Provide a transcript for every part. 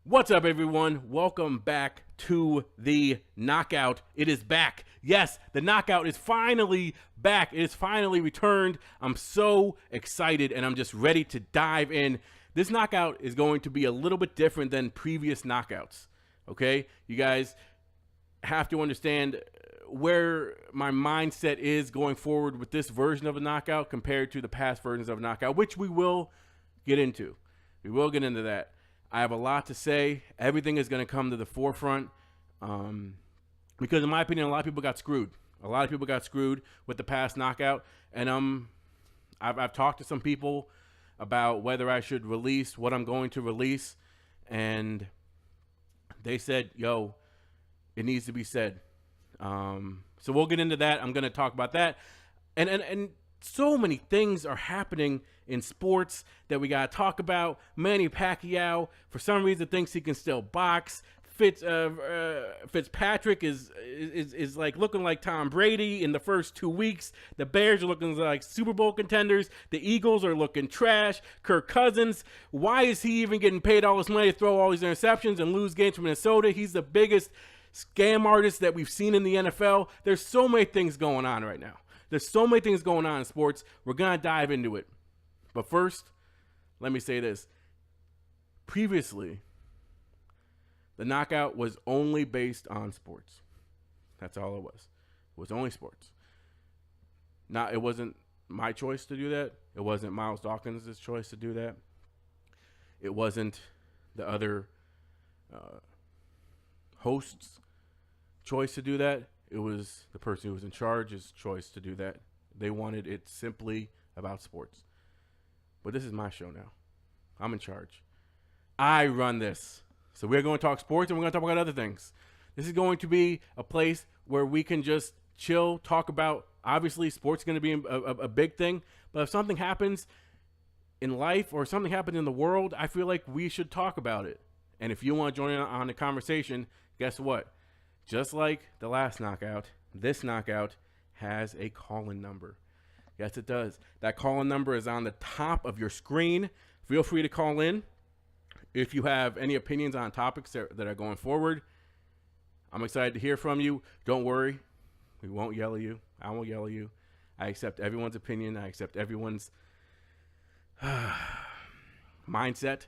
What's up, everyone? Welcome back to the Knockout. It is back. Yes, the Knockout is finally back. It is finally returned. I'm so excited, and I'm just ready to dive in. This Knockout is going to be a little bit different than previous Knockouts, okay? You guys have to understand where my mindset is going forward with this version of a Knockout compared to the past versions of a Knockout, which we will get into. We will get into that. I have a lot to say. Everything is going to come to the forefront because, in my opinion, a lot of people got screwed. A lot of people got screwed with the past Knockout, and I've talked to some people about whether I should release what I'm going to release, and they said, "Yo, it needs to be said." So we'll get into that. I'm going to talk about that, and so many things are happening in sports that we got to talk about. Manny Pacquiao, for some reason, thinks he can still box. Fitzpatrick is like looking like Tom Brady in the first 2 weeks. The Bears are looking like Super Bowl contenders. The Eagles are looking trash. Kirk Cousins, why is he even getting paid all this money to throw all these interceptions and lose games from Minnesota? He's the biggest scam artist that we've seen in the NFL. There's so many things going on right now. There's so many things going on in sports. We're going to dive into it. But first, let me say this. Previously, the Knockout was only based on sports. That's all it was. It was only sports. Now, it wasn't my choice to do that. It wasn't Miles Dawkins' choice to do that. It wasn't the other hosts' choice to do that. It was the person who was in charge's choice to do that. They wanted it simply about sports. But this is my show now. I'm in charge. I run this. So we're going to talk sports and we're going to talk about other things. This is going to be a place where we can just chill, talk about, obviously sports is going to be a big thing. But if something happens in life or something happens in the world, I feel like we should talk about it. And if you want to join in on the conversation, guess what? Just like the last Knockout, this Knockout has a call-in number. Yes, it does. That call-in number is on the top of your screen. Feel free to call in if you have any opinions on topics that are going forward. I'm excited to hear from you. Don't worry. We won't yell at you. I won't yell at you. I accept everyone's opinion. I accept everyone's mindset,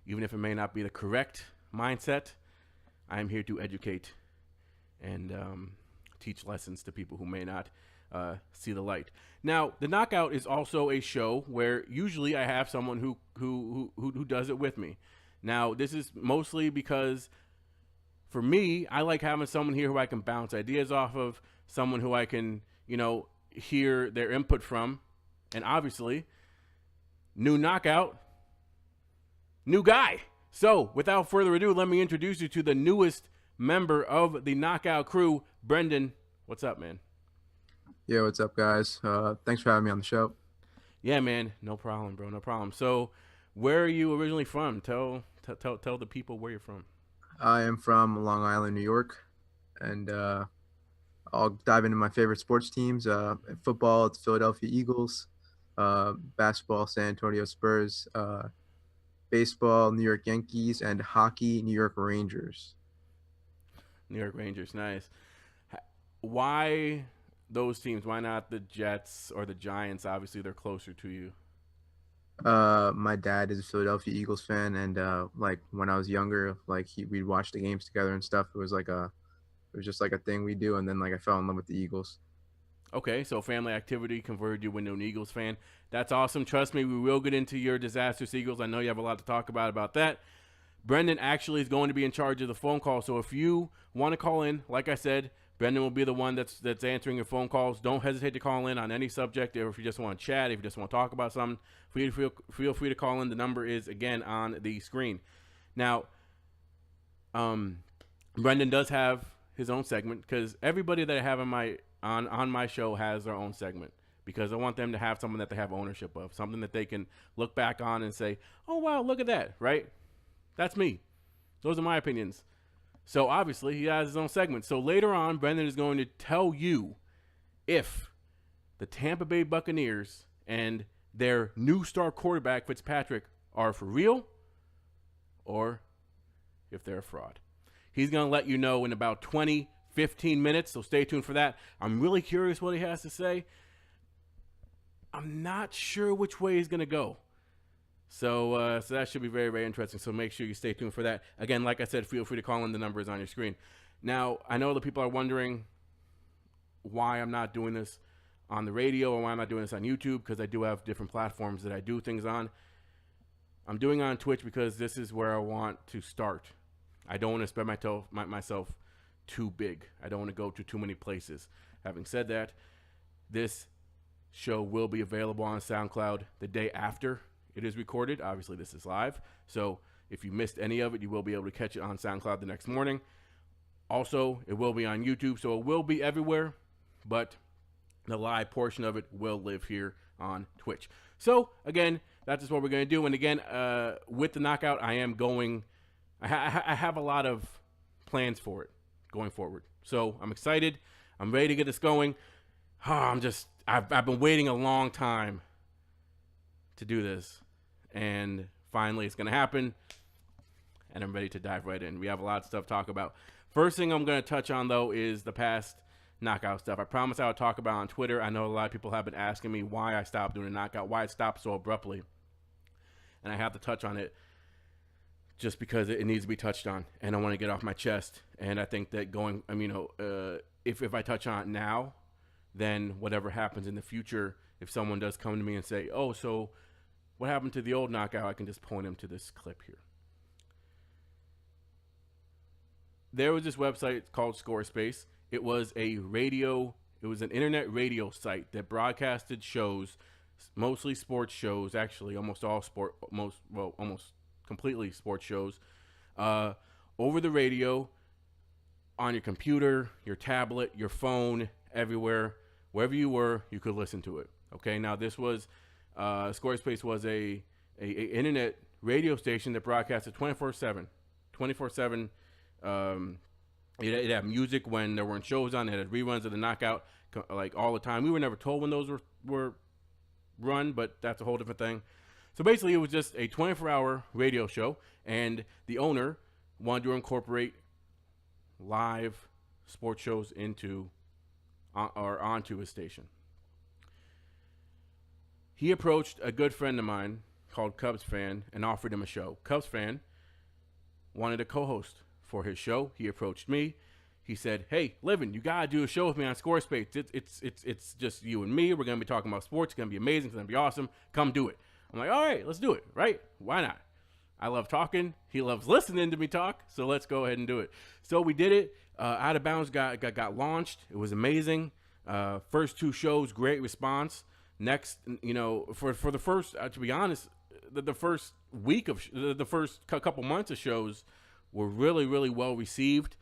even if it may not be the correct mindset. I am here to educate and teach lessons to people who may not see the light. Now, the Knockout is also a show where usually I have someone who does it with me. Now, this is mostly because for me, I like having someone here who I can bounce ideas off of, someone who I can, hear their input from. And obviously, new Knockout, new guy. So, without further ado, let me introduce you to the newest member of the Knockout crew, Brendan. What's up, man? Yeah, what's up, guys? Thanks for having me on the show. Yeah, man. No problem, bro. No problem. So, where are you originally from? Tell the people where you're from. I am from Long Island, New York, and I'll dive into my favorite sports teams. Football, it's Philadelphia Eagles. Basketball, San Antonio Spurs. Baseball, New York Yankees, and hockey, New York Rangers. New York Rangers, nice. Why those teams? Why not the Jets or the Giants? Obviously, they're closer to you. My dad is a Philadelphia Eagles fan, and like when I was younger, like we'd watch the games together and stuff. It was just like a thing we do, and then like I fell in love with the Eagles. Okay, so family activity converted you into an Eagles fan. That's awesome. Trust me, we will get into your disastrous Eagles. I know you have a lot to talk about that. Brendan actually is going to be in charge of the phone call. So if you want to call in, like I said, Brendan will be the one that's answering your phone calls. Don't hesitate to call in on any subject. Or if you just want to chat, if you just want to talk about something, feel free to call in. The number is, again, on the screen. Now, Brendan does have his own segment because everybody that I have on my show has their own segment because I want them to have something that they have ownership of, something that they can look back on and say, oh, wow, look at that, right? That's me. Those are my opinions. So obviously he has his own segment. So later on, Brendan is going to tell you if the Tampa Bay Buccaneers and their new star quarterback Fitzpatrick are for real or if they're a fraud. He's going to let you know in about 20, 15 minutes, so stay tuned for that. I'm really curious what he has to say. I'm not sure which way he's going to go. So that should be very, very interesting. So make sure you stay tuned for that. Again, like I said, feel free to call in. The number is on your screen. Now, I know that people are wondering why I'm not doing this on the radio or why I'm not doing this on YouTube, because I do have different platforms that I do things on. I'm doing it on Twitch because this is where I want to start. I don't want to spread myself too big. I don't want to go to too many places. Having said that, this show will be available on SoundCloud the day after it is recorded. Obviously, this is live. So if you missed any of it, you will be able to catch it on SoundCloud the next morning. Also, it will be on YouTube, so it will be everywhere, but the live portion of it will live here on Twitch. So, again, that's just what we're going to do. And again, with the knockout, I have a lot of plans for it going forward. So I'm excited. I'm ready to get this going. I've been waiting a long time to do this, and finally it's going to happen, and I'm ready to dive right in. We have a lot of stuff to talk about. First thing I'm going to touch on, though, is the past knockout stuff. I promised I would talk about on Twitter. I know a lot of people have been asking me why I stopped doing a knockout, why it stopped so abruptly, and I have to touch on it just because it needs to be touched on, and I want to get off my chest. And I think that if I touch on it now, then whatever happens in the future, if someone does come to me and say, oh, so what happened to the old knockout, I can just point them to this clip here. There was this website called Squarespace. It was an internet radio site that broadcasted shows, mostly sports shows, actually almost completely sports shows, over the radio, on your computer, your tablet, your phone, everywhere, wherever you were, you could listen to it. Okay, now this was, Squarespace was a internet radio station that broadcasted 24/7. It had music when there weren't shows on. It had reruns of the knockout like all the time. We were never told when those were run, but that's a whole different thing. So basically, it was just a 24-hour radio show, and the owner wanted to incorporate live sports shows onto his station. He approached a good friend of mine called Cubs Fan and offered him a show. Cubs Fan wanted a co-host for his show. He approached me. He said, hey, Livin, you got to do a show with me on Squarespace. It's just you and me. We're going to be talking about sports. It's going to be amazing. It's going to be awesome. Come do it. I'm like, all right, let's do it, right? Why not? I love talking. He loves listening to me talk, so let's go ahead and do it. So we did it. Out of Bounds got launched. It was amazing. First two shows, great response. Next, for the first, to be honest, the first week of the first couple months of shows were really, really well received.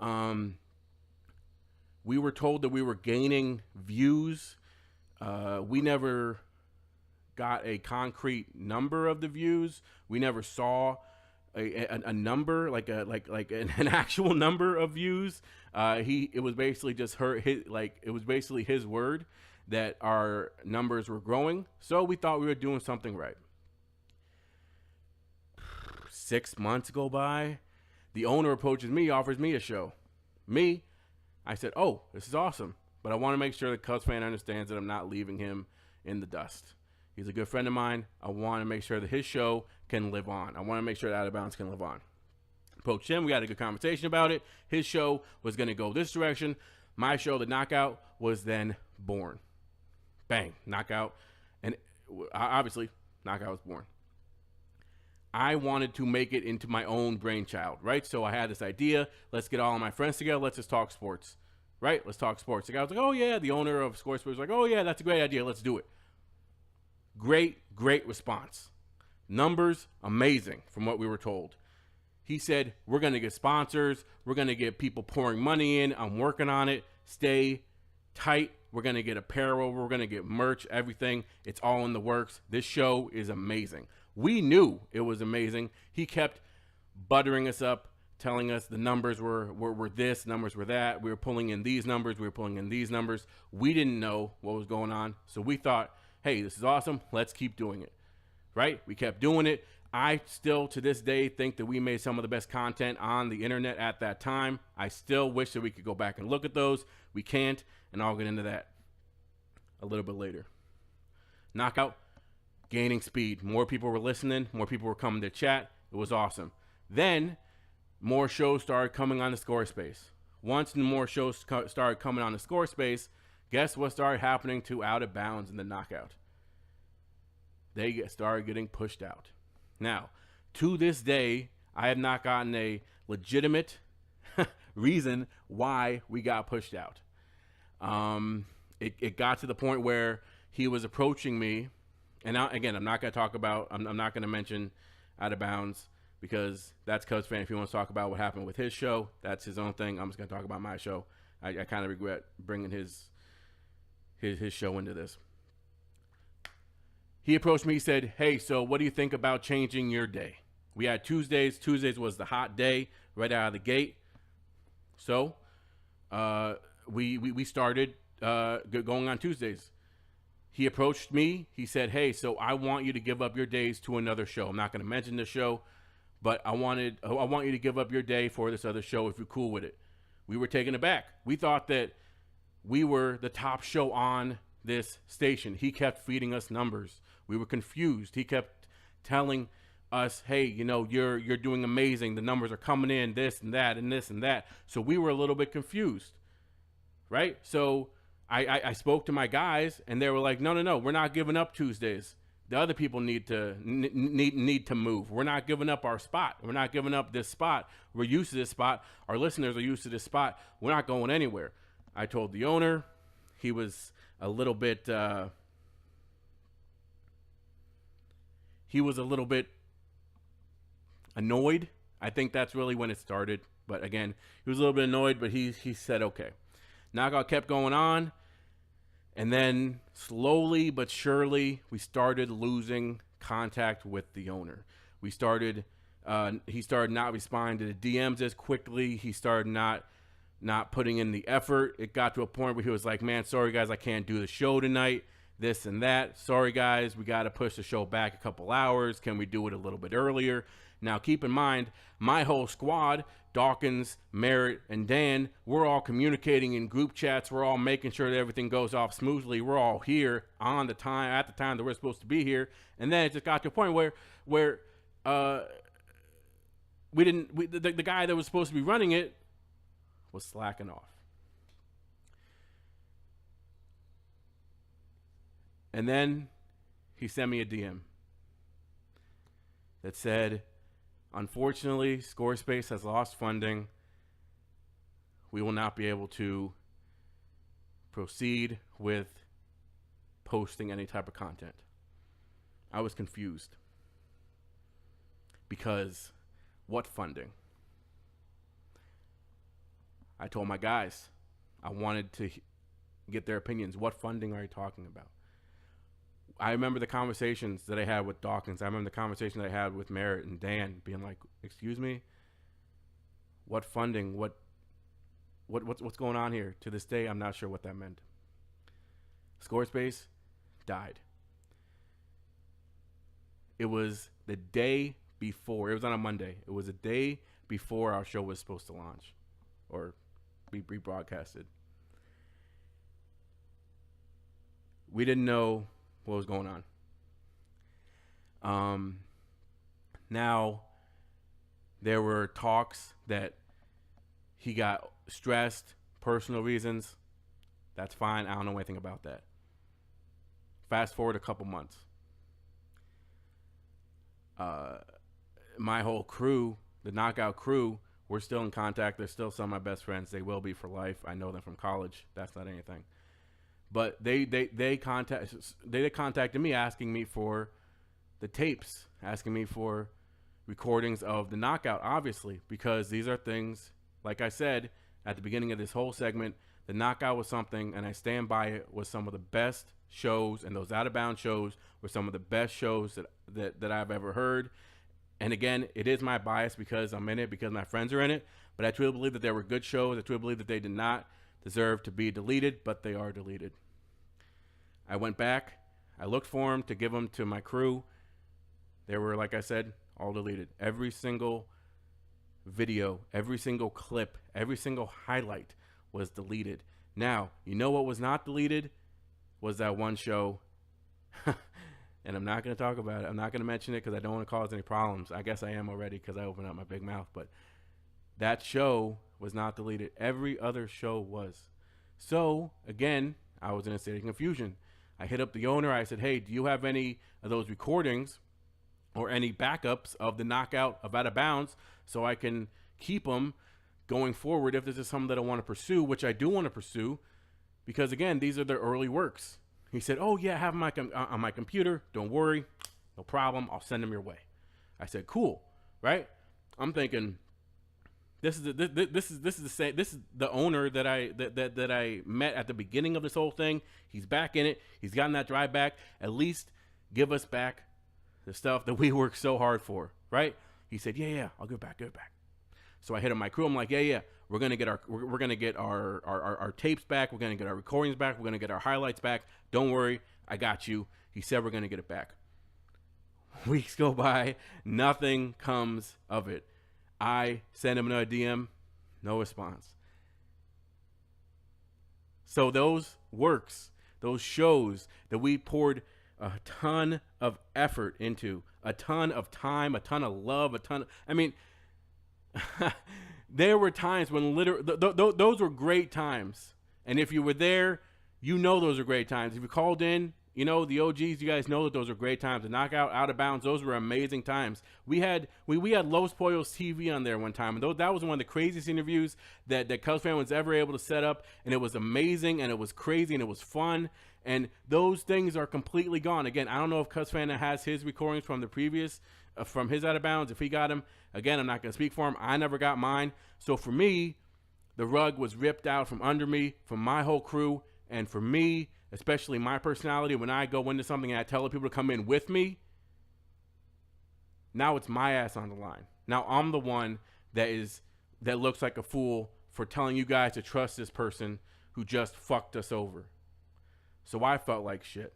We were told that we were gaining views. We never got a concrete number of the views. We never saw a number, like an actual number of views. It was basically just his word that our numbers were growing. So we thought we were doing something right. 6 months go by. The owner approaches me, offers me a show. I said, oh, this is awesome, but I want to make sure the Cubs Fan understands that I'm not leaving him in the dust. He's a good friend of mine. I want to make sure that his show can live on. I want to make sure that Out of Bounds can live on. Approached him. We had a good conversation about it. His show was going to go this direction. My show, The Knockout, was then born. Bang, Knockout. And obviously, Knockout was born. I wanted to make it into my own brainchild, right? So I had this idea. Let's get all of my friends together. Let's just talk sports, right? Let's talk sports. The guy was like, oh, yeah. The owner of Squarespace was like, oh, yeah, that's a great idea. Let's do it. Great response. Numbers, amazing from what we were told. He said, we're going to get sponsors. We're going to get people pouring money in. I'm working on it. Stay tight. We're going to get apparel. We're going to get merch, everything. It's all in the works. This show is amazing. We knew it was amazing. He kept buttering us up, telling us the numbers were this, numbers were that. We were pulling in these numbers. We were pulling in these numbers. We didn't know what was going on. So we thought, hey, this is awesome. Let's keep doing it, right? We kept doing it. I still, to this day, think that we made some of the best content on the internet at that time. I still wish that we could go back and look at those. We can't, and I'll get into that a little bit later. Knockout, gaining speed. More people were listening. More people were coming to chat. It was awesome. Then, more shows started coming on the Squarespace. Once more shows started coming on the Squarespace, guess what started happening to Out of Bounds and the Knockout? They started getting pushed out. Now, to this day, I have not gotten a legitimate reason why we got pushed out. It got to the point where he was approaching me, and now, again, I'm not going to talk about, I'm not going to mention Out of Bounds because that's Cubs fan. If he wants to talk about what happened with his show, that's his own thing. I'm just going to talk about my show. I kind of regret bringing his show into this. He approached me, he said, hey, so what do you think about changing your day? We had Tuesdays. Tuesdays was the hot day right out of the gate. So we started going on Tuesdays. He approached me. He said, hey, so I want you to give up your days to another show. I'm not going to mention the show, but I want you to give up your day for this other show if you're cool with it. We were taken aback. We thought that we were the top show on this station. He kept feeding us numbers. We were confused. He kept telling us, hey, you know, you're doing amazing. The numbers are coming in, this and that and this and that. So we were a little bit confused, right? So I spoke to my guys, and they were like, no, we're not giving up Tuesdays. The other people need to move. We're not giving up our spot. We're not giving up this spot. We're used to this spot. Our listeners are used to this spot. We're not going anywhere. I told the owner. He was a little bit annoyed. I think that's really when it started. But again, he was a little bit annoyed, but he said, okay. Knockout kept going on. And then slowly but surely, we started losing contact with the owner. He started not responding to the DMs as quickly. He started not putting in the effort. It got to a point where he was like, man, sorry guys, I can't do the show tonight, this and that. Sorry guys, we got to push the show back a couple hours. Can we do it a little bit earlier? Now keep in mind, my whole squad, Dawkins, Merritt, and Dan, we're all communicating in group chats. We're all making sure that everything goes off smoothly. We're all here at the time that we're supposed to be here. And then it just got to a point where the guy that was supposed to be running it was slacking off. And then he sent me a DM that said, unfortunately, Squarespace has lost funding. We will not be able to proceed with posting any type of content. I was confused. Because what funding? I told my guys, I wanted to get their opinions. What funding are you talking about? I remember the conversations that I had with Dawkins. I remember the conversation that I had with Merritt and Dan being like, excuse me, what funding? What's going on here? To this day, I'm not sure what that meant. Squarespace died. It was the day before. It was on a Monday. It was a day before our show was supposed to launch or be rebroadcasted. We didn't know what was going on. Now, there were talks that he got stressed, personal reasons. That's fine. I don't know anything about that. Fast forward a couple months. My whole crew, the Knockout crew, we're still in contact. They're still some of my best friends. They will be for life. I know them from college. That's not anything. But they contacted me asking me for the tapes, asking me for recordings of the Knockout, obviously, because these are things, like I said at the beginning of this whole segment, the Knockout was something, and I stand by it, was some of the best shows, and those Out of Bounds shows were some of the best shows that I've ever heard. And again, it is my bias because I'm in it, because my friends are in it, but I truly believe that there were good shows. I truly believe that they did not deserve to be deleted, but they are deleted. I went back. I looked for them to give them to my crew. There were, like I said, all deleted. Every single video, every single clip, every single highlight was deleted. Now, you know what was not deleted? Was that one show. And I'm not going to talk about it. I'm not going to mention it because I don't want to cause any problems. I guess I am already because I opened up my big mouth. But that show was not deleted. Every other show was. So, again, I was in a state of confusion. I hit up the owner. I said, hey, do you have any of those recordings or any backups of the knockout of Out of Bounds so I can keep them going forward if this is something that I want to pursue, which I do want to pursue because, again, these are their early works. He said, oh, yeah, I have them on my computer. Don't worry. No problem. I'll send them your way. I said, cool, right? I'm thinking, this is the owner that I met at the beginning of this whole thing. He's back in it. He's gotten that drive back. At least give us back the stuff that we worked so hard for, right? He said, yeah, I'll give it back. So I hit up my crew. I'm like, yeah, we're gonna get our tapes back. We're gonna get our recordings back. We're gonna get our highlights back. Don't worry, I got you. He said we're gonna get it back. Weeks go by, nothing comes of it. I send him another DM, no response. So those works, those shows that we poured a ton of effort into, a ton of time, a ton of love, there were times when those were great times. And if you were there, you know those are great times. If you called in, you know, the OGs, you guys know that those are great times. The knockout, Out of Bounds, those were amazing times. We had Los Pollos TV on there one time, and that was one of the craziest interviews that Cubs fan was ever able to set up, and it was amazing, and it was crazy, and it was fun. And those things are completely gone. Again, I don't know if Cubs fan has his recordings from the previous, from his Out of Bounds, if he got him. Again, I'm not going to speak for him. I never got mine. So for me, the rug was ripped out from under me, from my whole crew, and for me, especially my personality, when I go into something and I tell people to come in with me, now it's my ass on the line. Now I'm the one that looks like a fool for telling you guys to trust this person who just fucked us over. So I felt like shit,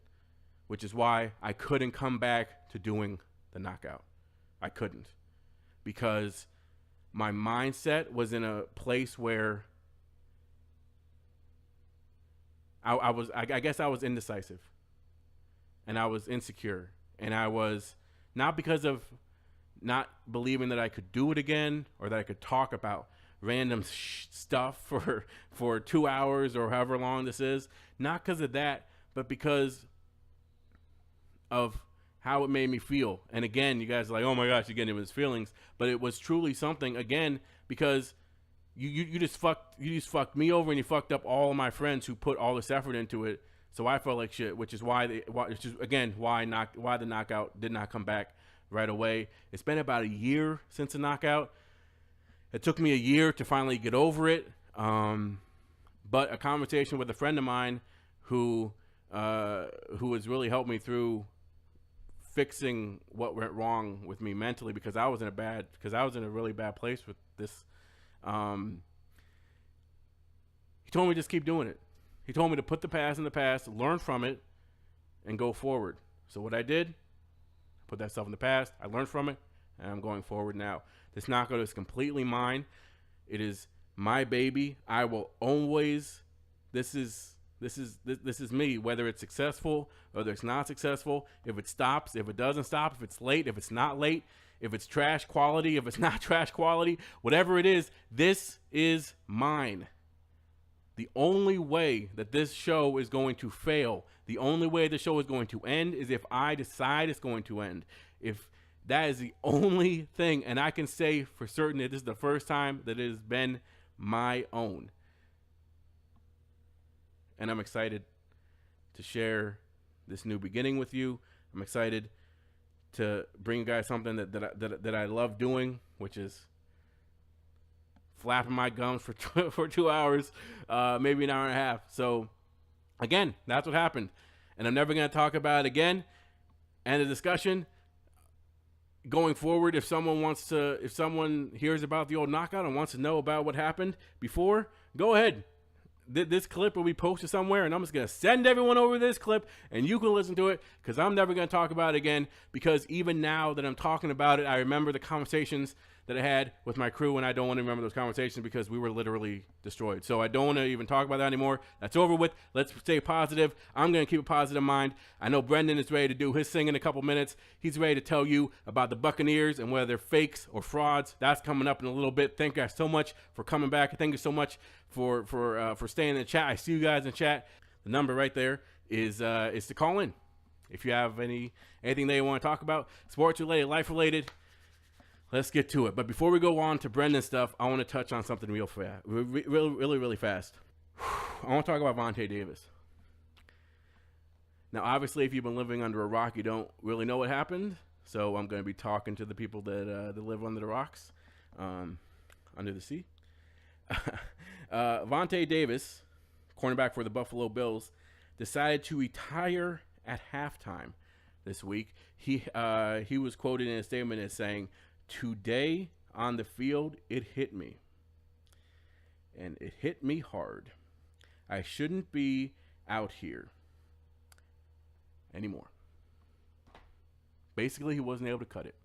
which is why I couldn't come back to doing the knockout. I couldn't, because my mindset was in a place where I guess I was indecisive, and I was insecure, and I was not because of not believing that I could do it again or that I could talk about random stuff for 2 hours or however long this is, not because of that, but because of how it made me feel. And again, you guys are like, oh my gosh, you're getting into his feelings, but it was truly something, again, because you just fucked me over, and you fucked up all of my friends who put all this effort into it. So I felt like shit, which is why the knockout did not come back right away. It's been about a year since the knockout. It took me a year to finally get over it. But a conversation with a friend of mine who has really helped me through fixing what went wrong with me mentally, because I was in a really bad place with this. He told me just keep doing it. He told me to put the past in the past, learn from it, and go forward. So what I did, put that stuff in the past, I learned from it, and I'm going forward now. This knockout is completely mine. It is my baby. I will always, this is me, whether it's successful, whether it's not successful, if it stops, if it doesn't stop, if it's late, if it's not late, if it's trash quality, if it's not trash quality, whatever it is, this is mine. The only way that this show is going to fail, the only way the show is going to end, is if I decide it's going to end. If that is the only thing, and I can say for certain that this is the first time that it has been my own. And I'm excited to share this new beginning with you. I'm excited to bring you guys something that I love doing, which is flapping my gums for 2 hours, maybe an hour and a half. So again, that's what happened, and I'm never going to talk about it again. And the discussion going forward, if someone hears about the old knockout and wants to know about what happened before, go ahead. this clip will be posted somewhere, and I'm just going to send everyone over this clip, and you can listen to it, because I'm never going to talk about it again, because even now that I'm talking about it, I remember the conversations that I had with my crew, and I don't want to remember those conversations because we were literally destroyed. So I don't want to even talk about that anymore. That's over with. Let's stay positive. I'm going to keep a positive mind. I know Brendan is ready to do his thing in a couple minutes. He's ready to tell you about the Buccaneers and whether they're fakes or frauds. That's coming up in a little bit. Thank you guys so much for coming back. Thank you so much for staying in the chat. I see you guys in chat. The number right there is to call in if you have anything that you want to talk about, sports related, life related. Let's get to it. But before we go on to Brendan's stuff, I want to touch on something real fast, really fast. I want to talk about Vontae Davis. Now, obviously, if you've been living under a rock, you don't really know what happened. So I'm going to be talking to the people that live under the rocks, under the sea. Vontae Davis, cornerback for the Buffalo Bills, decided to retire at halftime this week. He was quoted in a statement as saying, "Today on the field, it hit me. And it hit me hard. I shouldn't be out here anymore." Basically, he wasn't able to cut it.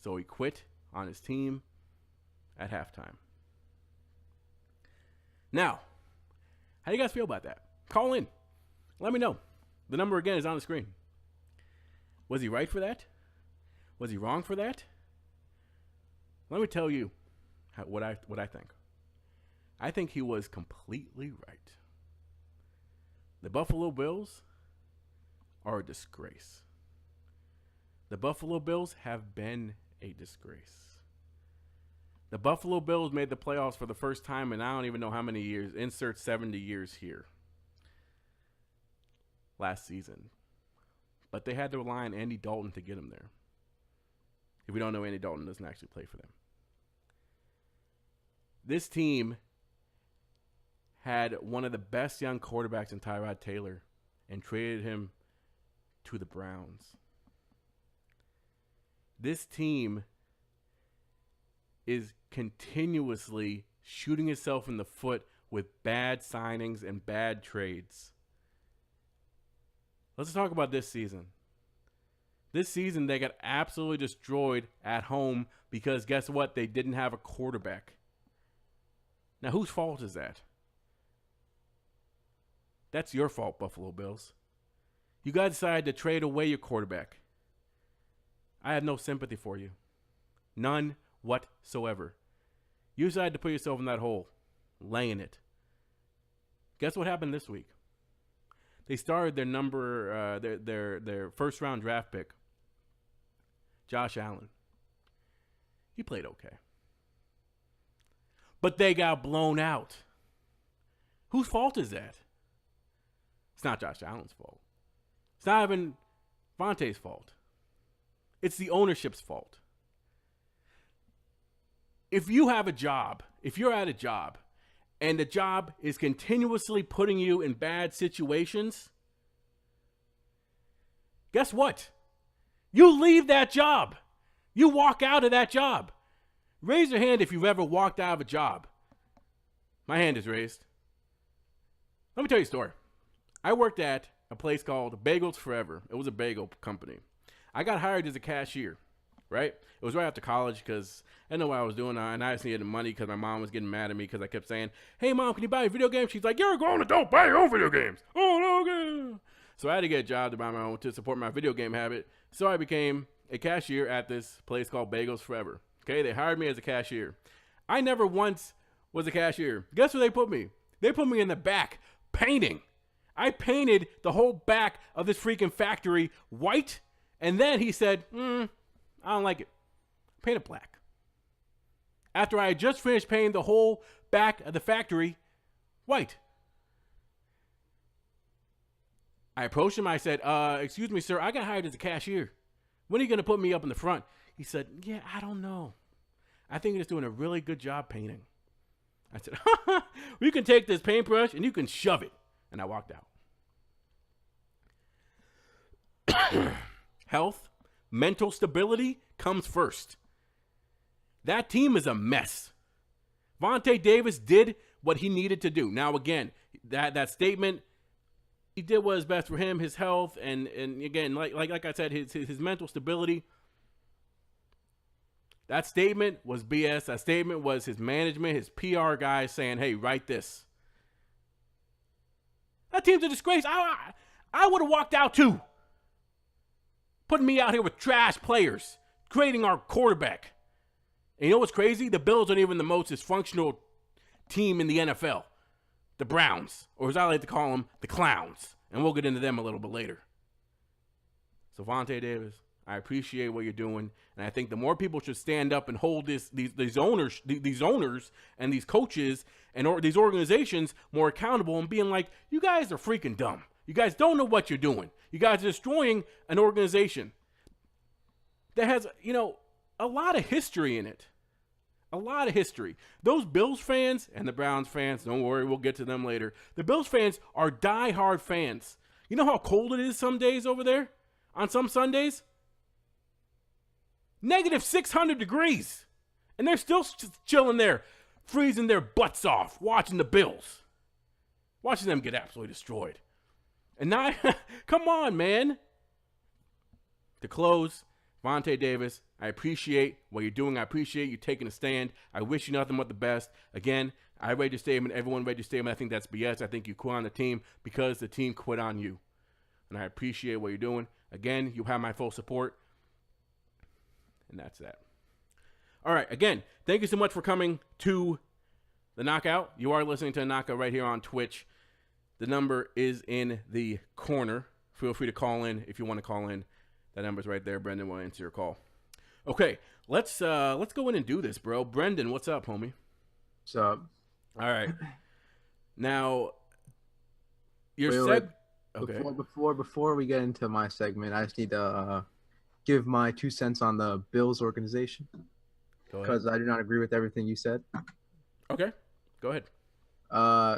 So he quit on his team at halftime. Now, how do you guys feel about that? Call in. Let me know. The number again is on the screen. Was he right for that? Was he wrong for that? Let me tell you what I think. I think he was completely right. The Buffalo Bills are a disgrace. The Buffalo Bills have been a disgrace. The Buffalo Bills made the playoffs for the first time in I don't even know how many years. Insert 70 years here. Last season. But they had to rely on Andy Dalton to get them there. If we don't know, Andy Dalton doesn't actually play for them. This team had one of the best young quarterbacks in Tyrod Taylor and traded him to the Browns. This team is continuously shooting itself in the foot with bad signings and bad trades. Let's talk about this season. This season, they got absolutely destroyed at home because guess what? They didn't have a quarterback. Now, whose fault is that? That's your fault, Buffalo Bills. You guys decided to trade away your quarterback. I have no sympathy for you. None whatsoever. You decided to put yourself in that hole, laying it. Guess what happened this week? They started their first round draft pick, Josh Allen. He played okay. But they got blown out. Whose fault is that? It's not Josh Allen's fault. It's not even Vontae's fault. It's the ownership's fault. If you have a job, if you're at a job, and the job is continuously putting you in bad situations, guess what? You leave that job. You walk out of that job. Raise your hand if you've ever walked out of a job. My hand is raised. Let me tell you a story. I worked at a place called Bagels Forever. It was a bagel company. I got hired as a cashier, right? It was right after college because I didn't know what I was doing, and I just needed the money because my mom was getting mad at me because I kept saying, "Hey, Mom, can you buy a video game?" She's like, "You're a grown adult, buy your own video games." Oh, no, okay. So I had to get a job to buy my own to support my video game habit. So I became a cashier at this place called Bagels Forever. Okay, they hired me as a cashier. I never once was a cashier. Guess where they put me? They put me in the back painting. I painted the whole back of this freaking factory white, and then he said, I don't like it. Paint it black. After I had just finished painting the whole back of the factory white. I approached him. I said, excuse me, sir, I got hired as a cashier. When are you going to put me up in the front? He said, yeah, I don't know. I think you're just doing a really good job painting. I said, well, you can take this paintbrush and you can shove it. And I walked out. Health, mental stability comes first. That team is a mess. Vontae Davis did what he needed to do. Now, again, that statement, he did what was best for him, his health, and again, like I said, his mental stability. That statement was BS. That statement was his management, his PR guys saying, hey, write this. That team's a disgrace. I would have walked out too. Putting me out here with trash players, creating our quarterback. And you know what's crazy? The Bills aren't even the most dysfunctional team in the NFL. The Browns, or as I like to call them, the Clowns. And we'll get into them a little bit later. So Vontae Davis, I appreciate what you're doing, and I think the more people should stand up and hold these owners and these coaches and these organizations more accountable and being like, you guys are freaking dumb. You guys don't know what you're doing. You guys are destroying an organization that has, a lot of history in it. A lot of history. Those Bills fans and the Browns fans, don't worry, we'll get to them later. The Bills fans are diehard fans. You know how cold it is some days over there? On some Sundays? Negative 600 degrees. And they're still chilling there, freezing their butts off, watching the Bills. Watching them get absolutely destroyed. And now, come on, man. To close, Vontae Davis, I appreciate what you're doing. I appreciate you taking a stand. I wish you nothing but the best. Again, I read your statement. Everyone read your statement. I think that's BS. I think you quit on the team because the team quit on you. And I appreciate what you're doing. Again, you have my full support. And that's that. All right. Again, thank you so much for coming to the Knockout. You are listening to the Knockout right here on Twitch. The number is in the corner. Feel free to call in if you want to call in. That number's right there. Brendan will answer your call. Okay, let's go in and do this, bro. Brendan, what's up, homie? What's up? All right. Now, Okay. Before we get into my segment, I just need to give my 2 cents on the Bills organization because I do not agree with everything you said. Okay, go ahead.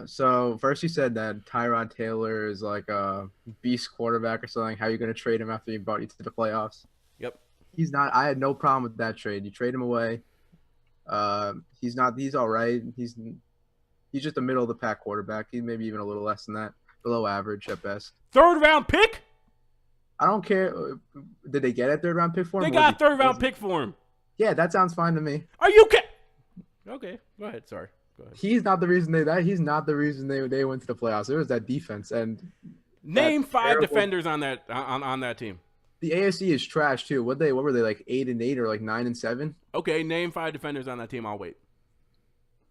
So first you said that Tyrod Taylor is like a beast quarterback or something. How are you going to trade him after he brought you to the playoffs? Yep. He's not. I had no problem with that trade. You trade him away. He's not. He's all right. He's just a middle of the pack quarterback. He's maybe even a little less than that, below average at best. 3rd round pick? I don't care. Did they get a 3rd round pick for him? They got a 3rd round pick for him. Yeah, that sounds fine to me. Are you kidding? Okay, go ahead. Sorry. Go ahead. He's not the reason He's not the reason they went to the playoffs. It was that defense and. Name 5 defenders on that team. The AFC is trash too. What were they like 8-8 or like 9-7? Okay, name 5 defenders on that team. I'll wait.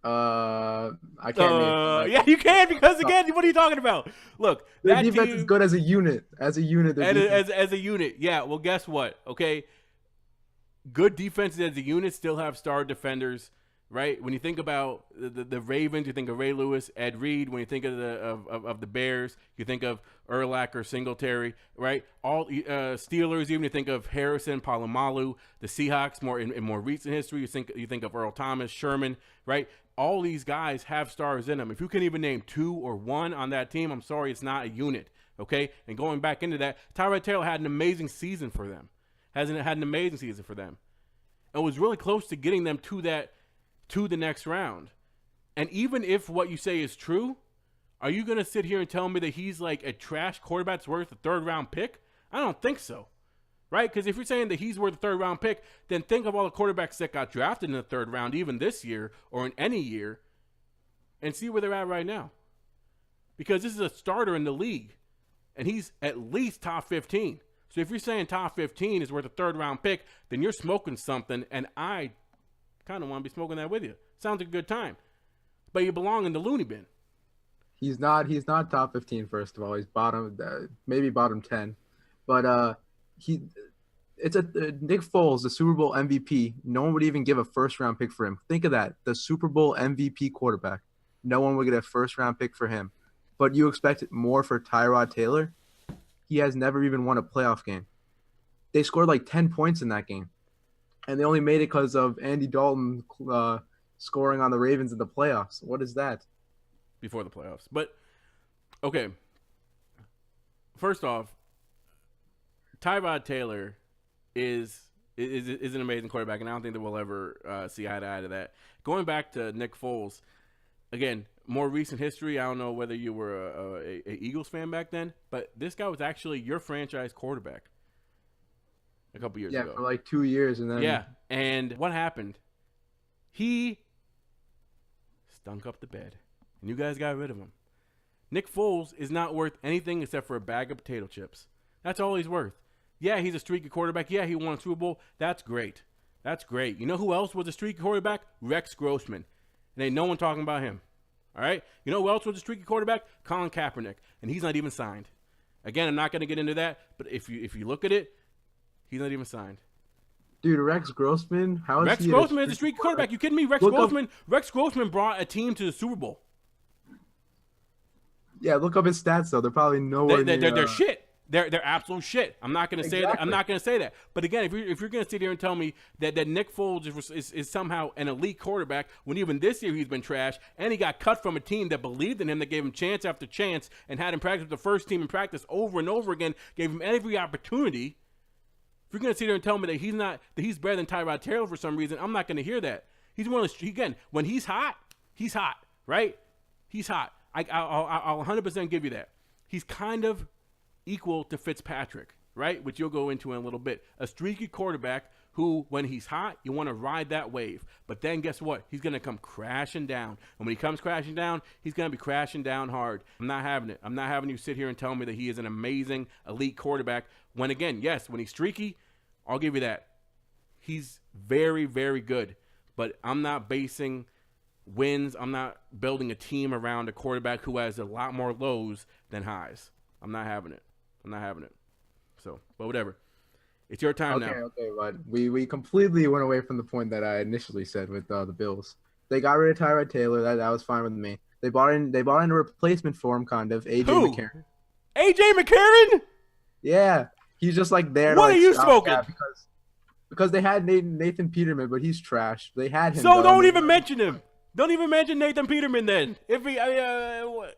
I can't. Yeah, you can because again, what are you talking about? Look, their defense is good as a unit. As a unit, as a unit. Yeah. Well, guess what? Okay, good defenses as a unit still have star defenders. Right, when you think about the Ravens, you think of Ray Lewis, Ed Reed. When you think of the Bears, you think of Urlacher, Singletary. Right, all Steelers. Even you think of Harrison, Palomalu. The Seahawks, in more recent history, you think of Earl Thomas, Sherman. Right, all these guys have stars in them. If you can even name 2 or 1 on that team, I'm sorry, it's not a unit. Okay, and going back into that, Tyrod Taylor had an amazing season for them. Had an amazing season for them, and was really close to getting them to the next round. And even if what you say is true, are you going to sit here and tell me that he's like a trash quarterback's worth a 3rd round pick? I don't think so. Right? Because if you're saying that he's worth a 3rd round pick, then think of all the quarterbacks that got drafted in the 3rd round, even this year or in any year, and see where they're at right now. Because this is a starter in the league, and he's at least top 15. So if you're saying top 15 is worth a 3rd round pick, then you're smoking something, and I kind of want to be smoking that with you. Sounds like a good time. But you belong in the loony bin. He's not top 15, first of all. He's maybe bottom 10. But Nick Foles, the Super Bowl MVP. No one would even give a 1st round pick for him. Think of that. The Super Bowl MVP quarterback. No one would get a 1st round pick for him. But you expect more for Tyrod Taylor? He has never even won a playoff game. They scored like 10 points in that game. And they only made it because of Andy Dalton scoring on the Ravens in the playoffs. What is that? Before the playoffs. But, okay. First off, Tyrod Taylor is is an amazing quarterback, and I don't think that we'll ever see eye to eye to that. Going back to Nick Foles, again, more recent history. I don't know whether you were a Eagles fan back then, but this guy was actually your franchise quarterback a couple years ago. Yeah, for like 2 years, and then Yeah, and what happened? He stunk up the bed, and you guys got rid of him. Nick Foles is not worth anything except for a bag of potato chips. That's all he's worth. Yeah, he's a streaky quarterback. Yeah, he won a Super Bowl. That's great. That's great. You know who else was a streaky quarterback? Rex Grossman. And ain't no one talking about him. All right? You know who else was a streaky quarterback? Colin Kaepernick. And he's not even signed. Again, I'm not going to get into that, but if you look at it, he's not even signed. Dude, Rex Grossman? How is Rex he Grossman is a streaky quarterback. You kidding me? Rex Grossman brought a team to the Super Bowl. Yeah, look up his stats though. They're probably nowhere near. They're shit. They're absolute shit. I'm not going to say that. I'm not going to say that. But again, if you're going to sit here and tell me that Nick Foles is somehow an elite quarterback when even this year he's been trash, and he got cut from a team that believed in him, that gave him chance after chance, and had him practice with the first team in practice over and over again, gave him every opportunity. If you're going to sit here and tell me that he's better than Tyrod Taylor for some reason, I'm not going to hear that. He's one of the, again, when he's hot, right? He's hot. I'll 100% give you that. He's kind of equal to Fitzpatrick, right? Which you'll go into in a little bit. A streaky quarterback who, when he's hot, you want to ride that wave. But then guess what? He's going to come crashing down. And when he comes crashing down, he's going to be crashing down hard. I'm not having it. I'm not having you sit here and tell me that he is an amazing elite quarterback. When, again, yes, when he's streaky, I'll give you that. He's very, very good. But I'm not basing wins. I'm not building a team around a quarterback who has a lot more lows than highs. I'm not having it. So, but whatever. It's your time now. Okay, but we completely went away from the point that I initially said with the Bills. They got rid of Tyrod Taylor. That was fine with me. They bought in a replacement for him, kind of. AJ McCarron. AJ McCarron? Yeah, he's just like there. What are you smoking? Because they had Nathan Peterman, but he's trash. They had him. So don't even mention him. Don't even mention Nathan Peterman then. If he, don't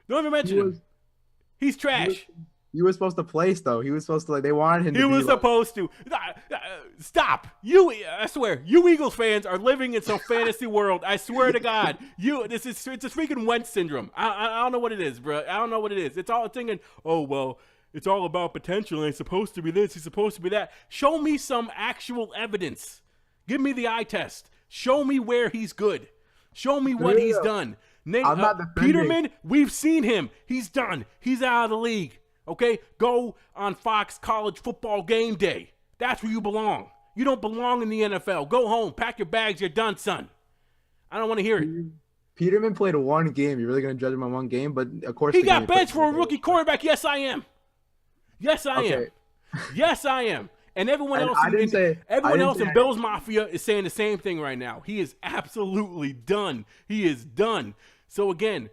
even mention him. He's trash. He was supposed to place though. He was supposed to they wanted him. He was supposed to. Stop. I swear, you Eagles fans are living in some fantasy world. I swear to God, it's a freaking Wentz syndrome. I don't know what it is, bro. I don't know what it is. It's all thinking. Oh well, it's all about potential. And he's supposed to be this. He's supposed to be that. Show me some actual evidence. Give me the eye test. Show me where he's good. Show me what he's done. Peterman, we've seen him. He's done. He's out of the league. Okay? Go on Fox College Football Game Day. That's where you belong. You don't belong in the NFL. Go home. Pack your bags. You're done, son. I don't want to hear it. Peterman played one game. You're really going to judge him on one game? But, of course, he got benched for a rookie quarterback. Yes, I am. Yes, I am. Yes, I am. And everyone else in Bills Mafia is saying the same thing right now. He is absolutely done. He is done. So, again,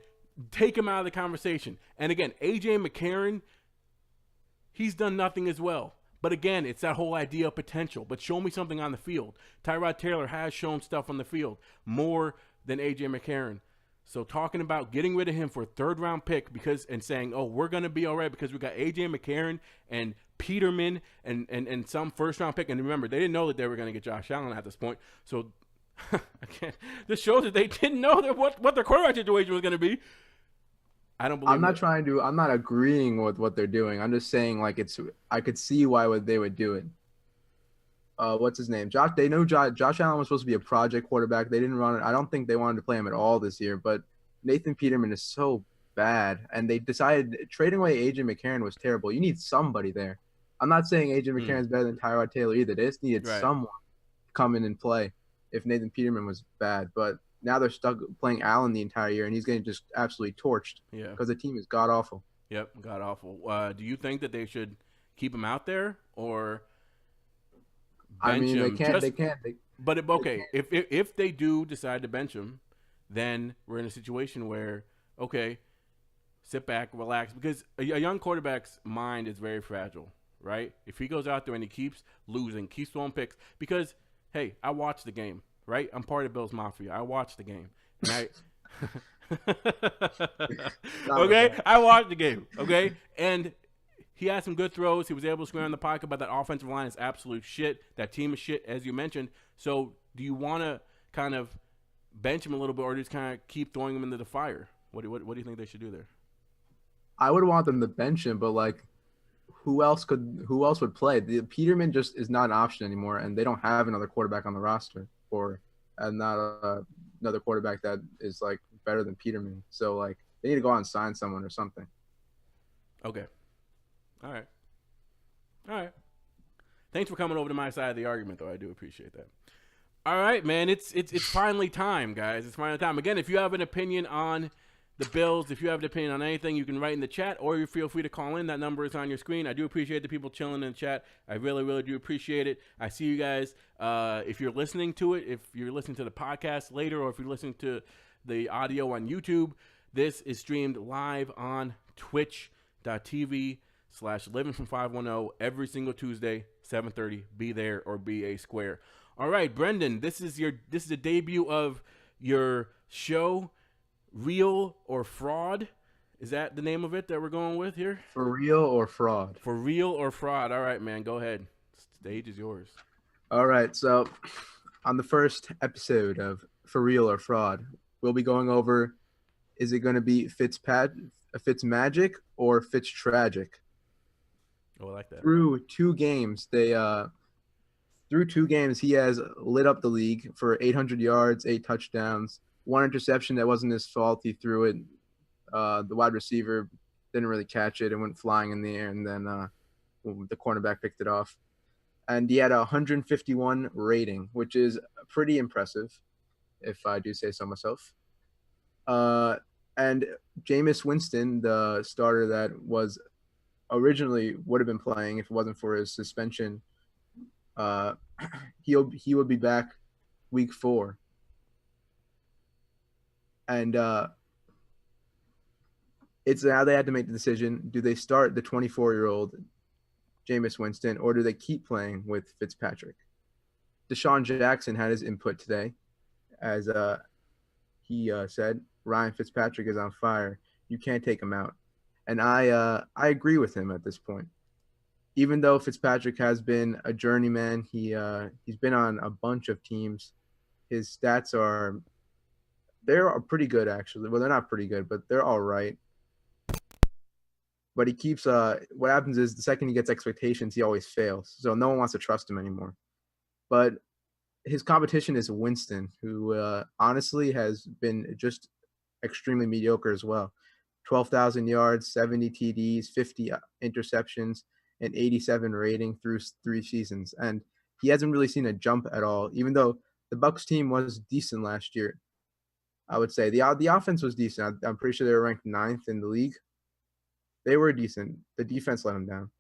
take him out of the conversation. And, again, A.J. McCarron, he's done nothing as well. But, again, it's that whole idea of potential. But show me something on the field. Tyrod Taylor has shown stuff on the field more than A.J. McCarron. So talking about getting rid of him for a third-round pick and saying, oh, we're going to be all right because we got A.J. McCarron and Peterman and some first-round pick. And remember, they didn't know that they were going to get Josh Allen at this point. So, again, this shows that they didn't know that what their quarterback situation was going to be. I don't believe I'm not agreeing with what they're doing. I'm just saying, I could see why they would do it. What's his name? Josh Allen was supposed to be a project quarterback. They didn't run it. I don't think they wanted to play him at all this year, but Nathan Peterman is so bad, and they decided trading away A.J. McCarron was terrible. You need somebody there. I'm not saying A.J. McCarron is better than Tyrod Taylor either. They just needed someone to come in and play if Nathan Peterman was bad, but now they're stuck playing Allen the entire year, and he's getting just absolutely torched because the team is god-awful. Yep, god-awful. Do you think that they should keep him out there or – they can't. If they do decide to bench him, then we're in a situation where, okay, sit back, relax, because a young quarterback's mind is very fragile, right? If he goes out there and he keeps losing, keeps throwing picks, because, hey, I watched the game, right? I'm part of Bills Mafia. I watched the game. And I watched the game, okay? And he had some good throws. He was able to square in the pocket, but that offensive line is absolute shit. That team is shit, as you mentioned. So do you want to kind of bench him a little bit, or just kind of keep throwing him into the fire? What do you think they should do there? I would want them to bench him, but like, who else would play? The Peterman just is not an option anymore, and they don't have another quarterback on the roster, or not another quarterback that is like better than Peterman. So like, they need to go out and sign someone or something. Okay. All right. Thanks for coming over to my side of the argument, though. I do appreciate that. All right, man. It's finally time, guys. It's finally time. Again, if you have an opinion on the Bills, if you have an opinion on anything, you can write in the chat, or you feel free to call in. That number is on your screen. I do appreciate the people chilling in the chat. I really, really do appreciate it. I see you guys. If you're listening to it, if you're listening to the podcast later, or if you're listening to the audio on YouTube, this is streamed live on twitch.tv/livingfrom510 every single Tuesday, 7:30. Be there or be a square. All right, Brendan, this is the debut of your show, Real or Fraud. Is that the name of it that we're going with here? For real or fraud? For real or fraud. All right, man, go ahead. Stage is yours. All right, so on the first episode of For Real or Fraud, we'll be going over, is it going to be Fitzmagic or Fitztragic? Oh, I like that. Through two games, he has lit up the league for 800 yards, 8 touchdowns, 1 interception that wasn't his fault. He threw it. The wide receiver didn't really catch it. It went flying in the air, and then the cornerback picked it off. And he had a 151 rating, which is pretty impressive, if I do say so myself. And Jameis Winston, the starter that was originally would have been playing if it wasn't for his suspension, he would be back week 4. And it's now they had to make the decision: do they start the 24-year-old Jameis Winston, or do they keep playing with Fitzpatrick? Deshaun Jackson had his input today, as he said, Ryan Fitzpatrick is on fire. You can't take him out. And I agree with him at this point. Even though Fitzpatrick has been a journeyman, he's been on a bunch of teams. His stats are pretty good, actually. Well, they're not pretty good, but they're all right. But he keeps what happens is the second he gets expectations, he always fails. So no one wants to trust him anymore. But his competition is Winston, who honestly has been just extremely mediocre as well. 12,000 yards, 70 TDs, 50 interceptions, and 87 rating through 3 seasons. And he hasn't really seen a jump at all, even though the Bucs team was decent last year. I would say the offense was decent. I'm pretty sure they were ranked 9th in the league. They were decent. The defense let him down.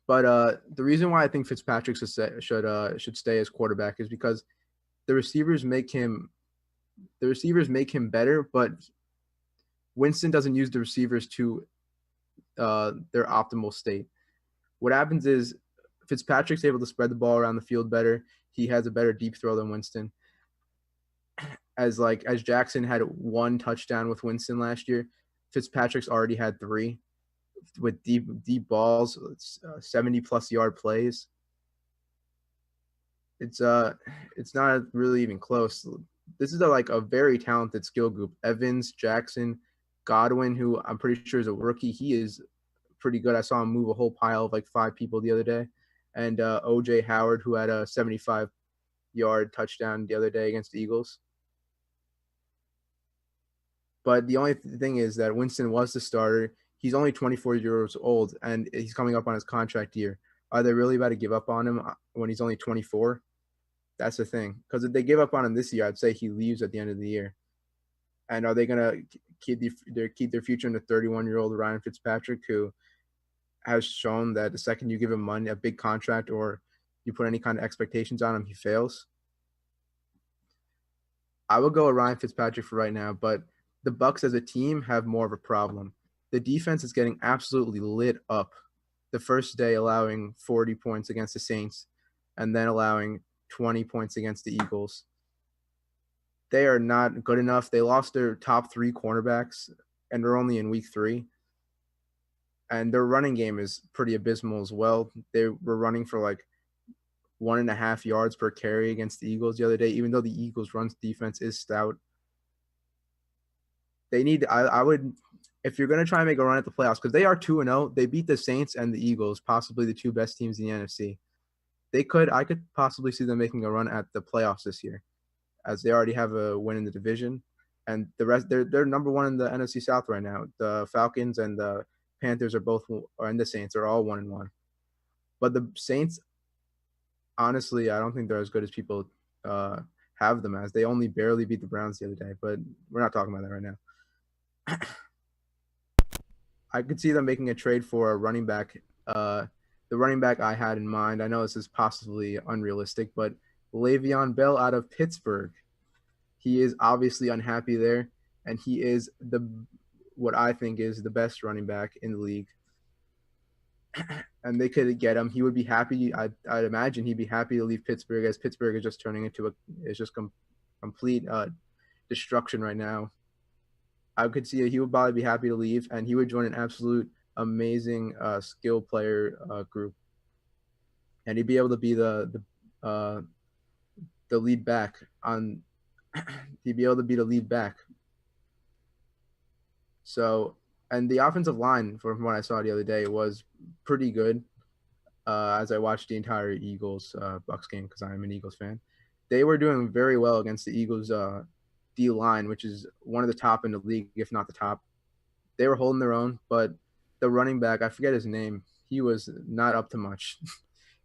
But the reason why I think Fitzpatrick should stay as quarterback is because the receivers make him better, but Winston doesn't use the receivers to their optimal state. What happens is Fitzpatrick's able to spread the ball around the field better. He has a better deep throw than Winston. As Jackson had 1 touchdown with Winston last year, Fitzpatrick's already had 3 with deep balls, 70+ yard plays. It's not really even close. This is a very talented skill group. Evans, Jackson, Godwin, who I'm pretty sure is a rookie. He is pretty good. I saw him move a whole pile of 5 people the other day. And O.J. Howard, who had a 75-yard touchdown the other day against the Eagles. But the only thing is that Winston was the starter. He's only 24 years old, and he's coming up on his contract year. Are they really about to give up on him when he's only 24? That's the thing. Because if they give up on him this year, I'd say he leaves at the end of the year. And are they going to keep their future in the 31-year-old Ryan Fitzpatrick, who has shown that the second you give him money, a big contract, or you put any kind of expectations on him, he fails? I would go with Ryan Fitzpatrick for right now, but the Bucs as a team have more of a problem. The defense is getting absolutely lit up. The first day allowing 40 points against the Saints, and then allowing 20 points against the Eagles. They are not good enough. They lost their top 3 cornerbacks, and they're only in week 3. and their running game is pretty abysmal as well. They were running for like 1.5 yards per carry against the Eagles the other day, even though the Eagles' run defense is stout. They need, I would, if you're going to try and make a run at the playoffs, because they are 2-0, they beat the Saints and the Eagles, possibly the two best teams in the NFC. I could possibly see them making a run at the playoffs this year, as they already have a win in the division. And the rest, they're number one in the NFC South right now. The Falcons and the Panthers are both, and the Saints are all 1-1. But the Saints, honestly, I don't think they're as good as people have them as. They only barely beat the Browns the other day, but we're not talking about that right now. I could see them making a trade for a running back. The running back I had in mind, I know this is possibly unrealistic, but Le'Veon Bell out of Pittsburgh. He is obviously unhappy there, and he is what I think is the best running back in the league. And they could get him. He would be happy. I'd imagine he'd be happy to leave Pittsburgh, as Pittsburgh is just turning into complete destruction right now. I could see he would probably be happy to leave, and he would join an absolute amazing skill player group, and he'd be able to be the lead back on. He'd be able to be the lead back. So, and the offensive line, from what I saw the other day, was pretty good. As I watched the entire Eagles Bucks game, because I'm an Eagles fan, they were doing very well against the Eagles D line, which is one of the top in the league, if not the top. They were holding their own, but the running back, I forget his name, he was not up to much.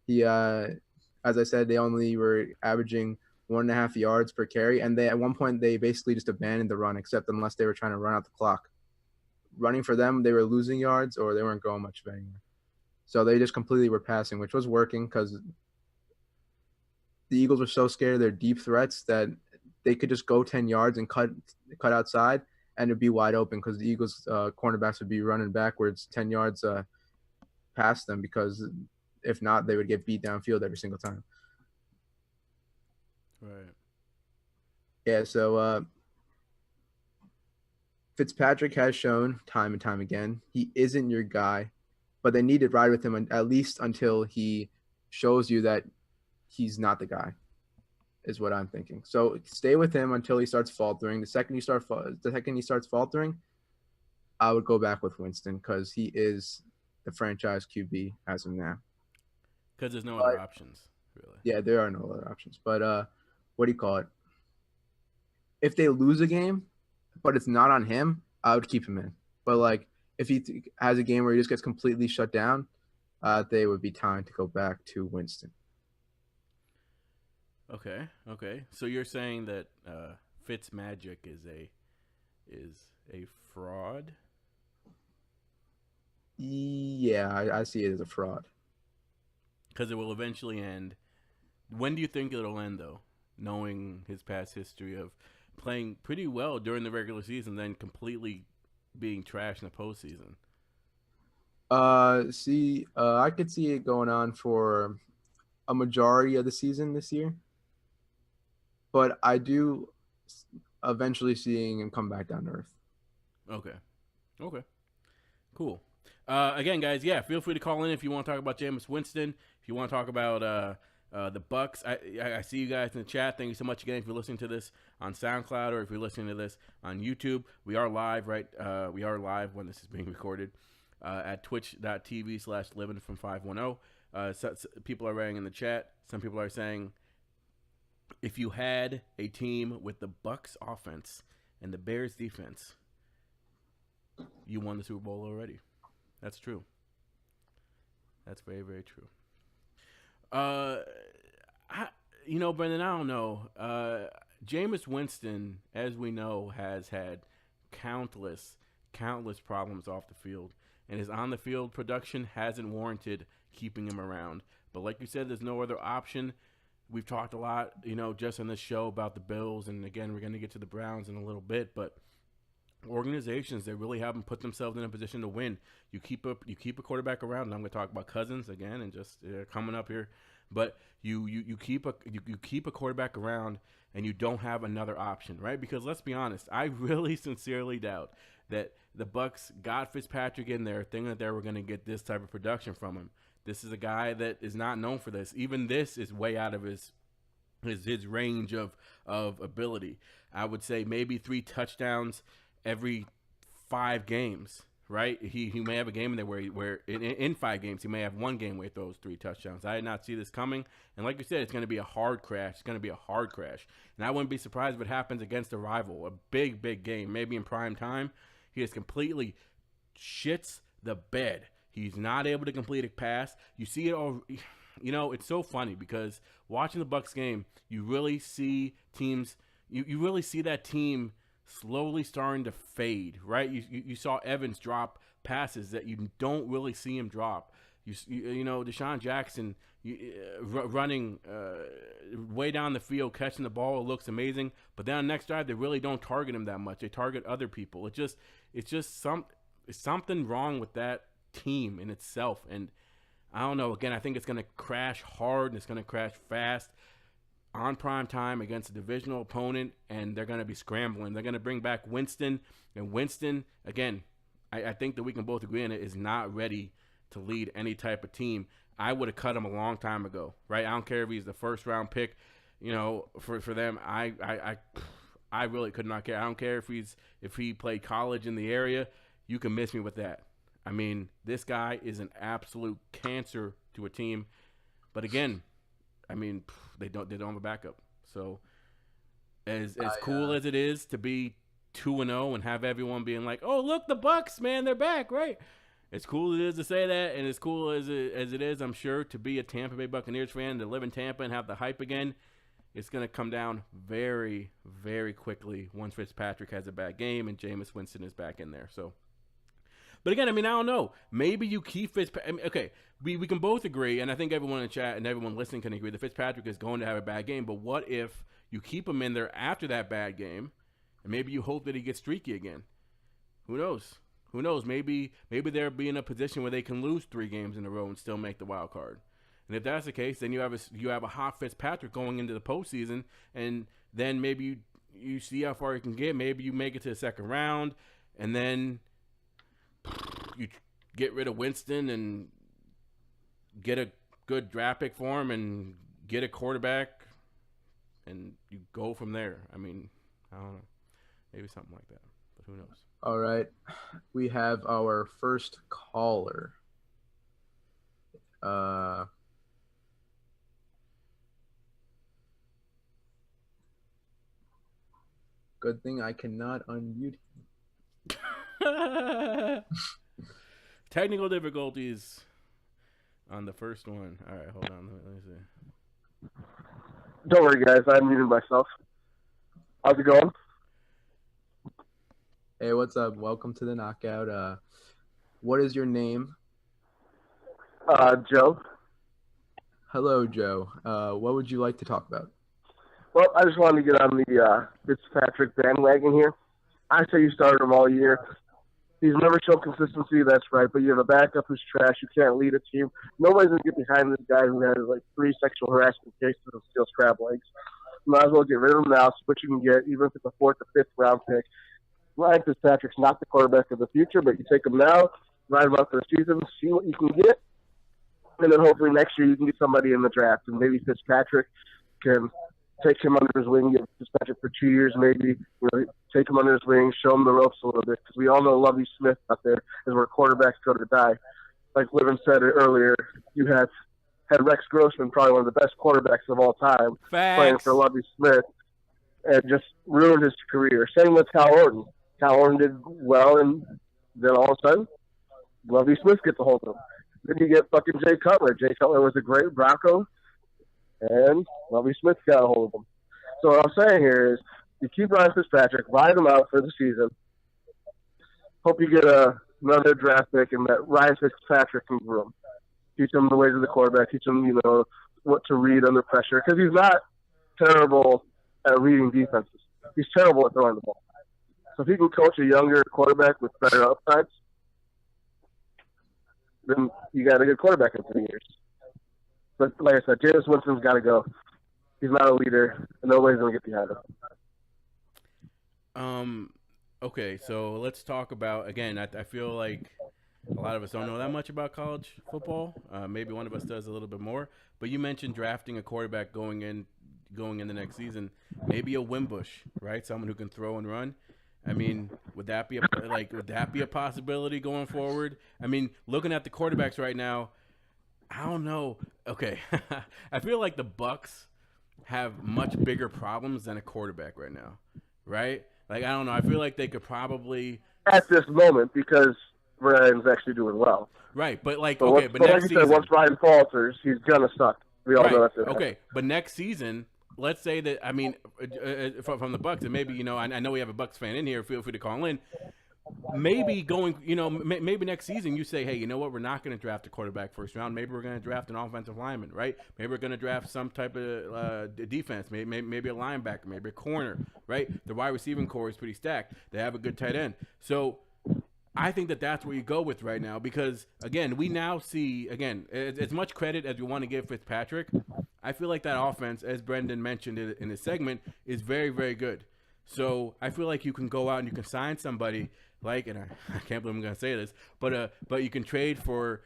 He, as I said, they only were averaging 1.5 yards per carry, and at one point they basically just abandoned the run, except unless they were trying to run out the clock. Running for them, they were losing yards or they weren't going much anywhere. So they just completely were passing, which was working because the Eagles were so scared of their deep threats that they could just go 10 yards and cut outside, and it'd be wide open because the Eagles cornerbacks would be running backwards 10 yards past them, because if not, they would get beat downfield every single time. Right. Yeah, so Fitzpatrick has shown time and time again he isn't your guy, but they need to ride with him at least until he shows you that he's not the guy, is what I'm thinking. So stay with him until he starts faltering. The second he starts faltering, I would go back with Winston, because he is the franchise QB as of now. Because there's no other options, really. Yeah, there are no other options. But what do you call it? If they lose a game, but it's not on him, I would keep him in. But like, if he has a game where he just gets completely shut down, they would be time to go back to Winston. Okay. So you're saying that Fitzmagic is a fraud? Yeah, I see it as a fraud. Because it will eventually end. When do you think it'll end, though? Knowing his past history of playing pretty well during the regular season, then completely being trashed in the postseason. I could see it going on for a majority of the season this year, but I do eventually seeing him come back down to earth. Okay. Cool. Again, guys, yeah, feel free to call in if you want to talk about Jameis Winston. If you want to talk about the Bucks, I see you guys in the chat. Thank you so much again if you're listening to this on SoundCloud or if you're listening to this on YouTube. We are live, right? We are live when this is being recorded at twitch.tv/livingfrom510. So people are writing in the chat. Some people are saying, if you had a team with the Bucks offense and the Bears defense, you won the Super Bowl already. That's true. That's very, very true. Brendan, I don't know. Jameis Winston, as we know, has had countless problems off the field, and his on-the-field production hasn't warranted keeping him around. But like you said, there's no other option. We've talked a lot, just on this show about the Bills, and again, we're going to get to the Browns in a little bit, but organizations that really haven't put themselves in a position to win. You keep a quarterback around, and I'm going to talk about Cousins again, and just coming up here but you keep a quarterback around and you don't have another option, right? Because let's be honest, I really sincerely doubt that the Bucs got Fitzpatrick in there thinking that they were going to get this type of production from him. This is a guy that is not known for this. Even this is way out of his range of ability. I would say maybe 3 touchdowns every 5 games, right? He may have a game in there where in 5 games he may have 1 game where he throws 3 touchdowns. I did not see this coming, and like you said, it's going to be a hard crash. It's going to be a hard crash, and I wouldn't be surprised if it happens against a rival, a big game, maybe in prime time. He just completely shits the bed. He's not able to complete a pass. You see it all. You know, it's so funny because watching the Bucs game, you really see teams. You really see that team slowly starting to fade, right? You saw Evans drop passes that you don't really see him drop. You know, Deshaun Jackson running way down the field, catching the ball, it looks amazing. But then on the next drive, they really don't target him that much. They target other people. It's just something wrong with that team in itself. And I don't know. Again, I think it's going to crash hard and it's going to crash fast on prime time against a divisional opponent, and they're going to be scrambling. They're going to bring back Winston, and Winston, again, I think that we can both agree on it, is not ready to lead any type of team. I would have cut him a long time ago, right? I don't care if he's the first-round pick, you know, for them. I really could not care. I don't care if he played college in the area. You can miss me with that. I mean, this guy is an absolute cancer to a team. But again, I mean, they don't have a backup. So as cool as it is to be 2-0 and have everyone being like, "Oh, look, the Bucs, man, they're back," right? As cool as it is to say that, and as cool as it is, I'm sure, to be a Tampa Bay Buccaneers fan, to live in Tampa and have the hype again, it's going to come down very, very quickly once Fitzpatrick has a bad game and Jameis Winston is back in there. So. But again, I mean, I don't know. Maybe you keep Fitzpatrick. I mean, okay, we can both agree, and I think everyone in the chat and everyone listening can agree that Fitzpatrick is going to have a bad game. But what if you keep him in there after that bad game, and maybe you hope that he gets streaky again? Who knows? Who knows? Maybe they'll be in a position where they can lose 3 games in a row and still make the wild card. And if that's the case, then you have a hot Fitzpatrick going into the postseason, and then maybe you see how far you can get. Maybe you make it to the second round, and then you get rid of Winston and get a good draft pick for him and get a quarterback, and you go from there. I mean, I don't know. Maybe something like that, but who knows? All right. We have our first caller. Good thing I cannot unmute him. Technical difficulties on the first one. All right, hold on. Let me see. Don't worry, guys. I muted myself. How's it going? Hey, what's up? Welcome to the Knockout. What is your name? Joe. Hello, Joe. What would you like to talk about? Well, I just wanted to get on the Fitzpatrick bandwagon here. I say you started him all year. He's never shown consistency, that's right, but you have a backup who's trash. You can't lead a team. Nobody's going to get behind this guy who has like 3 sexual harassment cases and steals crab legs. You might as well get rid of him now, see what you can get, even if it's a 4th or 5th round pick. Ryan Fitzpatrick's not the quarterback of the future, but you take him now, ride him out for the season, see what you can get, and then hopefully next year you can get somebody in the draft, and maybe Fitzpatrick can take him under his wing, give Fitzpatrick for 2 years maybe, take him under his wing, show him the ropes a little bit, because we all know Lovie Smith out there is where quarterbacks go to die. Like Livin said earlier, you had Rex Grossman, probably one of the best quarterbacks of all time, playing for Lovie Smith, and just ruined his career. Same with Cal Orton. Cal Orton did well, and then all of a sudden, Lovie Smith gets a hold of him. Then you get fucking Jay Cutler. Jay Cutler was a great Bronco, and Lovie Smith got a hold of him. So what I'm saying here is, you keep Ryan Fitzpatrick, ride him out for the season. Hope you get another draft pick, and that Ryan Fitzpatrick can groom. Teach him the ways of the quarterback. Teach him, what to read under pressure. Because he's not terrible at reading defenses. He's terrible at throwing the ball. So if he can coach a younger quarterback with better upsides, then you got a good quarterback in 3 years. But like I said, Jameis Winston's got to go. He's not a leader, and nobody's going to get behind him. Okay, so let's talk about, again, I feel like a lot of us don't know that much about college football. Maybe one of us does a little bit more. But you mentioned drafting a quarterback going in the next season. Maybe a Wimbush, right? Someone who can throw and run. I mean, would that be a possibility going forward? I mean, looking at the quarterbacks right now, I don't know. Okay, I feel like the Bucs have much bigger problems than a quarterback right now, right? Like, I don't know. I feel like they could probably at this moment because Ryan's actually doing well. Right, but like, But okay, but next like you season, said, once Ryan falters, he's gonna suck. We all know right? that's it. Okay, but next season, let's say that, I mean, from the Bucs, and maybe, I know we have a Bucs fan in here. Feel free to call in. Maybe going, maybe next season you say, hey, you know what? We're not going to draft a quarterback first round. Maybe we're going to draft an offensive lineman, right? Maybe we're going to draft some type of defense, maybe a linebacker, maybe a corner, right? The wide receiving core is pretty stacked. They have a good tight end. So I think that's where you go with right now because, again, we now see, again, as much credit as we want to give Fitzpatrick, I feel like that offense, as Brendan mentioned in his segment, is very, very good. So I feel like you can go out and you can sign somebody like, and I can't believe I'm going to say this, but you can trade for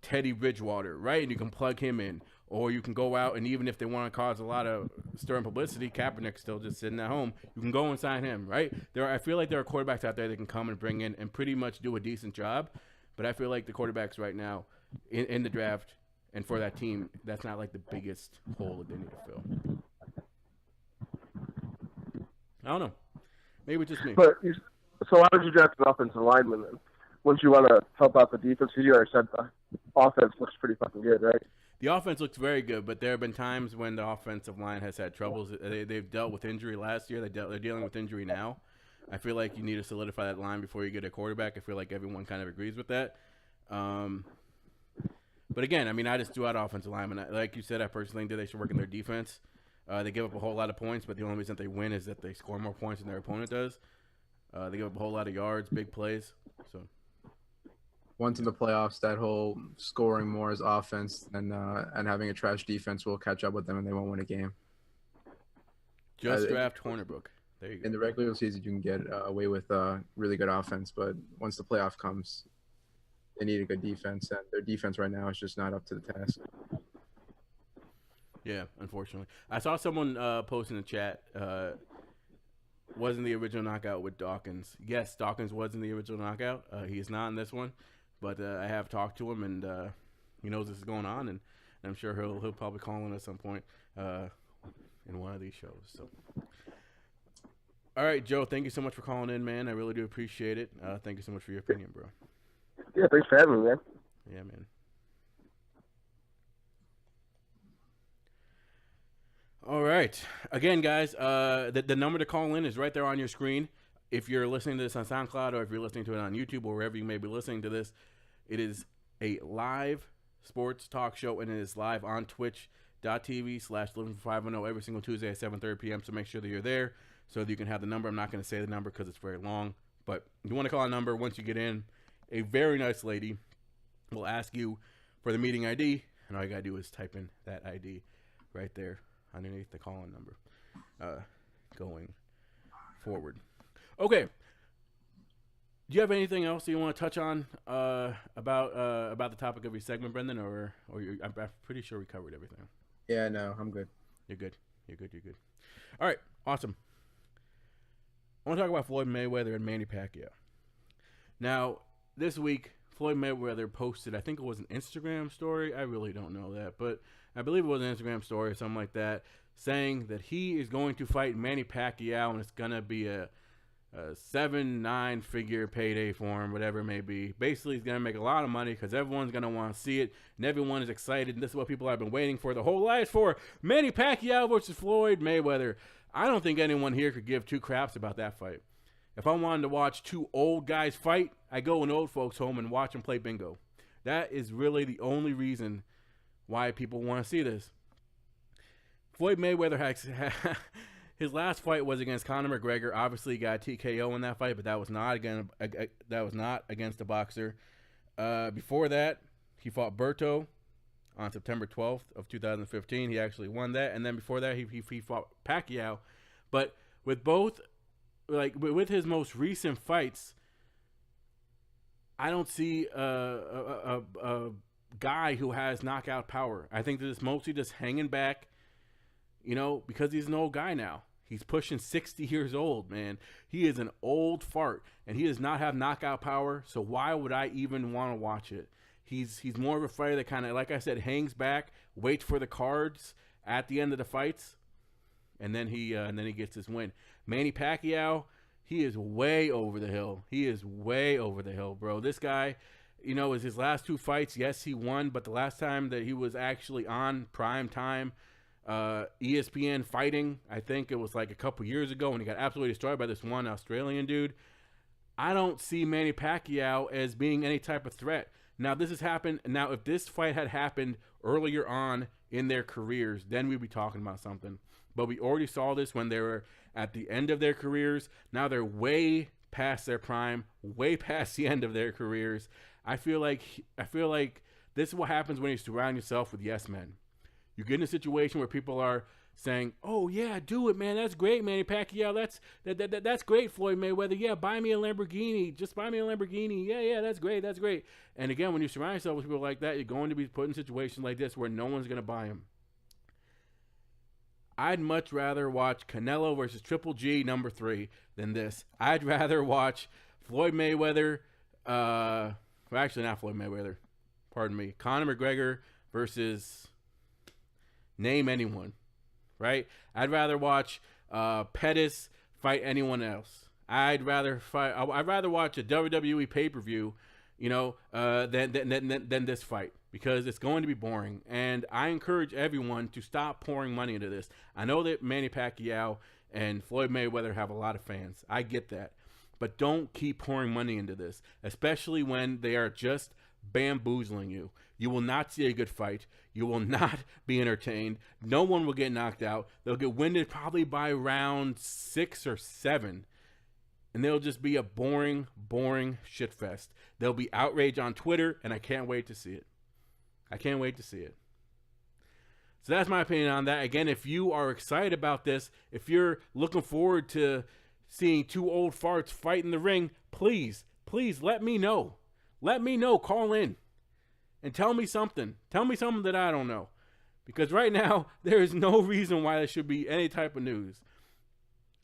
Teddy Bridgewater, right? And you can plug him in. Or you can go out and even if they want to cause a lot of stir and publicity, Kaepernick's still just sitting at home. You can go and sign him, right? I feel like there are quarterbacks out there that can come and bring in and pretty much do a decent job. But I feel like the quarterbacks right now in the draft and for that team, that's not like the biggest hole that they need to fill. I don't know. Maybe just me. So why would you draft an offensive lineman then? Wouldn't you want to help out the defense? Because you already said the offense looks pretty fucking good, right? The offense looks very good, but there have been times when the offensive line has had troubles. They've dealt with injury last year. They're dealing with injury now. I feel like you need to solidify that line before you get a quarterback. I feel like everyone kind of agrees with that. But again, I mean, I just threw out offensive linemen. Like you said, I personally think they should work in their defense. They give up a whole lot of points, but the only reason they win is that they score more points than their opponent does. They give up a whole lot of yards, big plays. So once in the playoffs, that whole scoring more as offense and having a trash defense will catch up with them and they won't win a game. Just draft Hornibrook. There you go. In the regular season, you can get away with really good offense, but once the playoff comes, they need a good defense, and their defense right now is just not up to the task. Yeah, unfortunately. I saw someone post in the chat, wasn't the original knockout with Dawkins. Yes, Dawkins was in the original knockout. He is not in this one, but I have talked to him, and he knows this is going on, and I'm sure he'll probably call in at some point in one of these shows. So, all right, Joe, thank you so much for calling in, man. I really do appreciate it. Thank you so much for your opinion, bro. Yeah, thanks for having me, man. Yeah, man. All right. Again, guys, the number to call in is right there on your screen. If you're listening to this on SoundCloud or if you're listening to it on YouTube or wherever you may be listening to this, it is a live sports talk show, and it is live on twitch.tv/livingfor510 every single Tuesday at 7:30 p.m. So make sure that you're there so that you can have the number. I'm not going to say the number because it's very long, but you want to call a number once you get in. A very nice lady will ask you for the meeting ID, and all you got to do is type in that ID right there underneath the call-in number going forward. Okay. Do you have anything else that you want to touch on about the topic of your segment, Brendan, or I'm pretty sure we covered everything. Yeah, no, I'm good. You're good. All right, awesome. I want to talk about Floyd Mayweather and Manny Pacquiao. Now, this week, Floyd Mayweather posted, I think it was an Instagram story. I really don't know that, but I believe it was an Instagram story or something like that, saying that he is going to fight Manny Pacquiao, and it's going to be a 7-9 figure payday for him, whatever it may be. Basically, he's going to make a lot of money because everyone's going to want to see it, and everyone is excited, and this is what people have been waiting for their whole lives for. Manny Pacquiao versus Floyd Mayweather. I don't think anyone here could give two craps about that fight. If I wanted to watch two old guys fight, I go in old folks' home and watch them play bingo. That is really the only reason why people want to see this. Floyd Mayweather has his last fight was against Conor McGregor. Obviously, he got TKO in that fight, but that was not against a boxer. Before that, he fought Berto. on September 12th of 2015. He actually won that, and then before that, he fought Pacquiao. But with both, like with his most recent fights, I don't see a guy who has knockout power. I think that it's mostly just hanging back, because he's an old guy now. He's pushing 60 years old, man. He is an old fart, and he does not have knockout power, so why would I even want to watch it? He's more of a fighter that kind of, like I said, hangs back, waits for the cards at the end of the fights, and then he gets his win. Manny Pacquiao, he is way over the hill. He is way over the hill, bro. This guy, is his last 2 fights. Yes, he won, but the last time that he was actually on prime time, ESPN fighting, I think it was like a couple years ago when he got absolutely destroyed by this one Australian dude. I don't see Manny Pacquiao as being any type of threat. Now, this has happened. Now, if this fight had happened earlier on in their careers, then we'd be talking about something. But we already saw this when they were at the end of their careers. Now they're way past their prime, way past the end of their careers. I feel like this is what happens when you surround yourself with yes men. You get in a situation where people are saying, "Oh yeah, do it, man. That's great, Manny Pacquiao. That's great, Floyd Mayweather. Yeah, buy me a Lamborghini. Just buy me a Lamborghini. Yeah, that's great. That's great." And again, when you surround yourself with people like that, you're going to be put in situations like this where no one's going to buy him. I'd much rather watch Canelo versus Triple G number 3 than this. I'd rather watch Floyd Mayweather. Actually, not Floyd Mayweather. Pardon me. Conor McGregor versus name anyone, right? I'd rather watch Pettis fight anyone else. I'd rather watch a WWE pay-per-view, than this fight, because it's going to be boring. And I encourage everyone to stop pouring money into this. I know that Manny Pacquiao and Floyd Mayweather have a lot of fans. I get that. But don't keep pouring money into this, especially when they are just bamboozling you. You will not see a good fight. You will not be entertained. No one will get knocked out. They'll get winded probably by round 6 or 7. And they'll just be a boring shit fest. There'll be outrage on Twitter, and I can't wait to see it. So that's my opinion on that. Again, if you are excited about this, if you're looking forward to seeing 2 old farts fight in the ring, please let me know. Let me know. Call in and tell me something. Tell me something that I don't know. Because right now, there is no reason why there should be any type of news.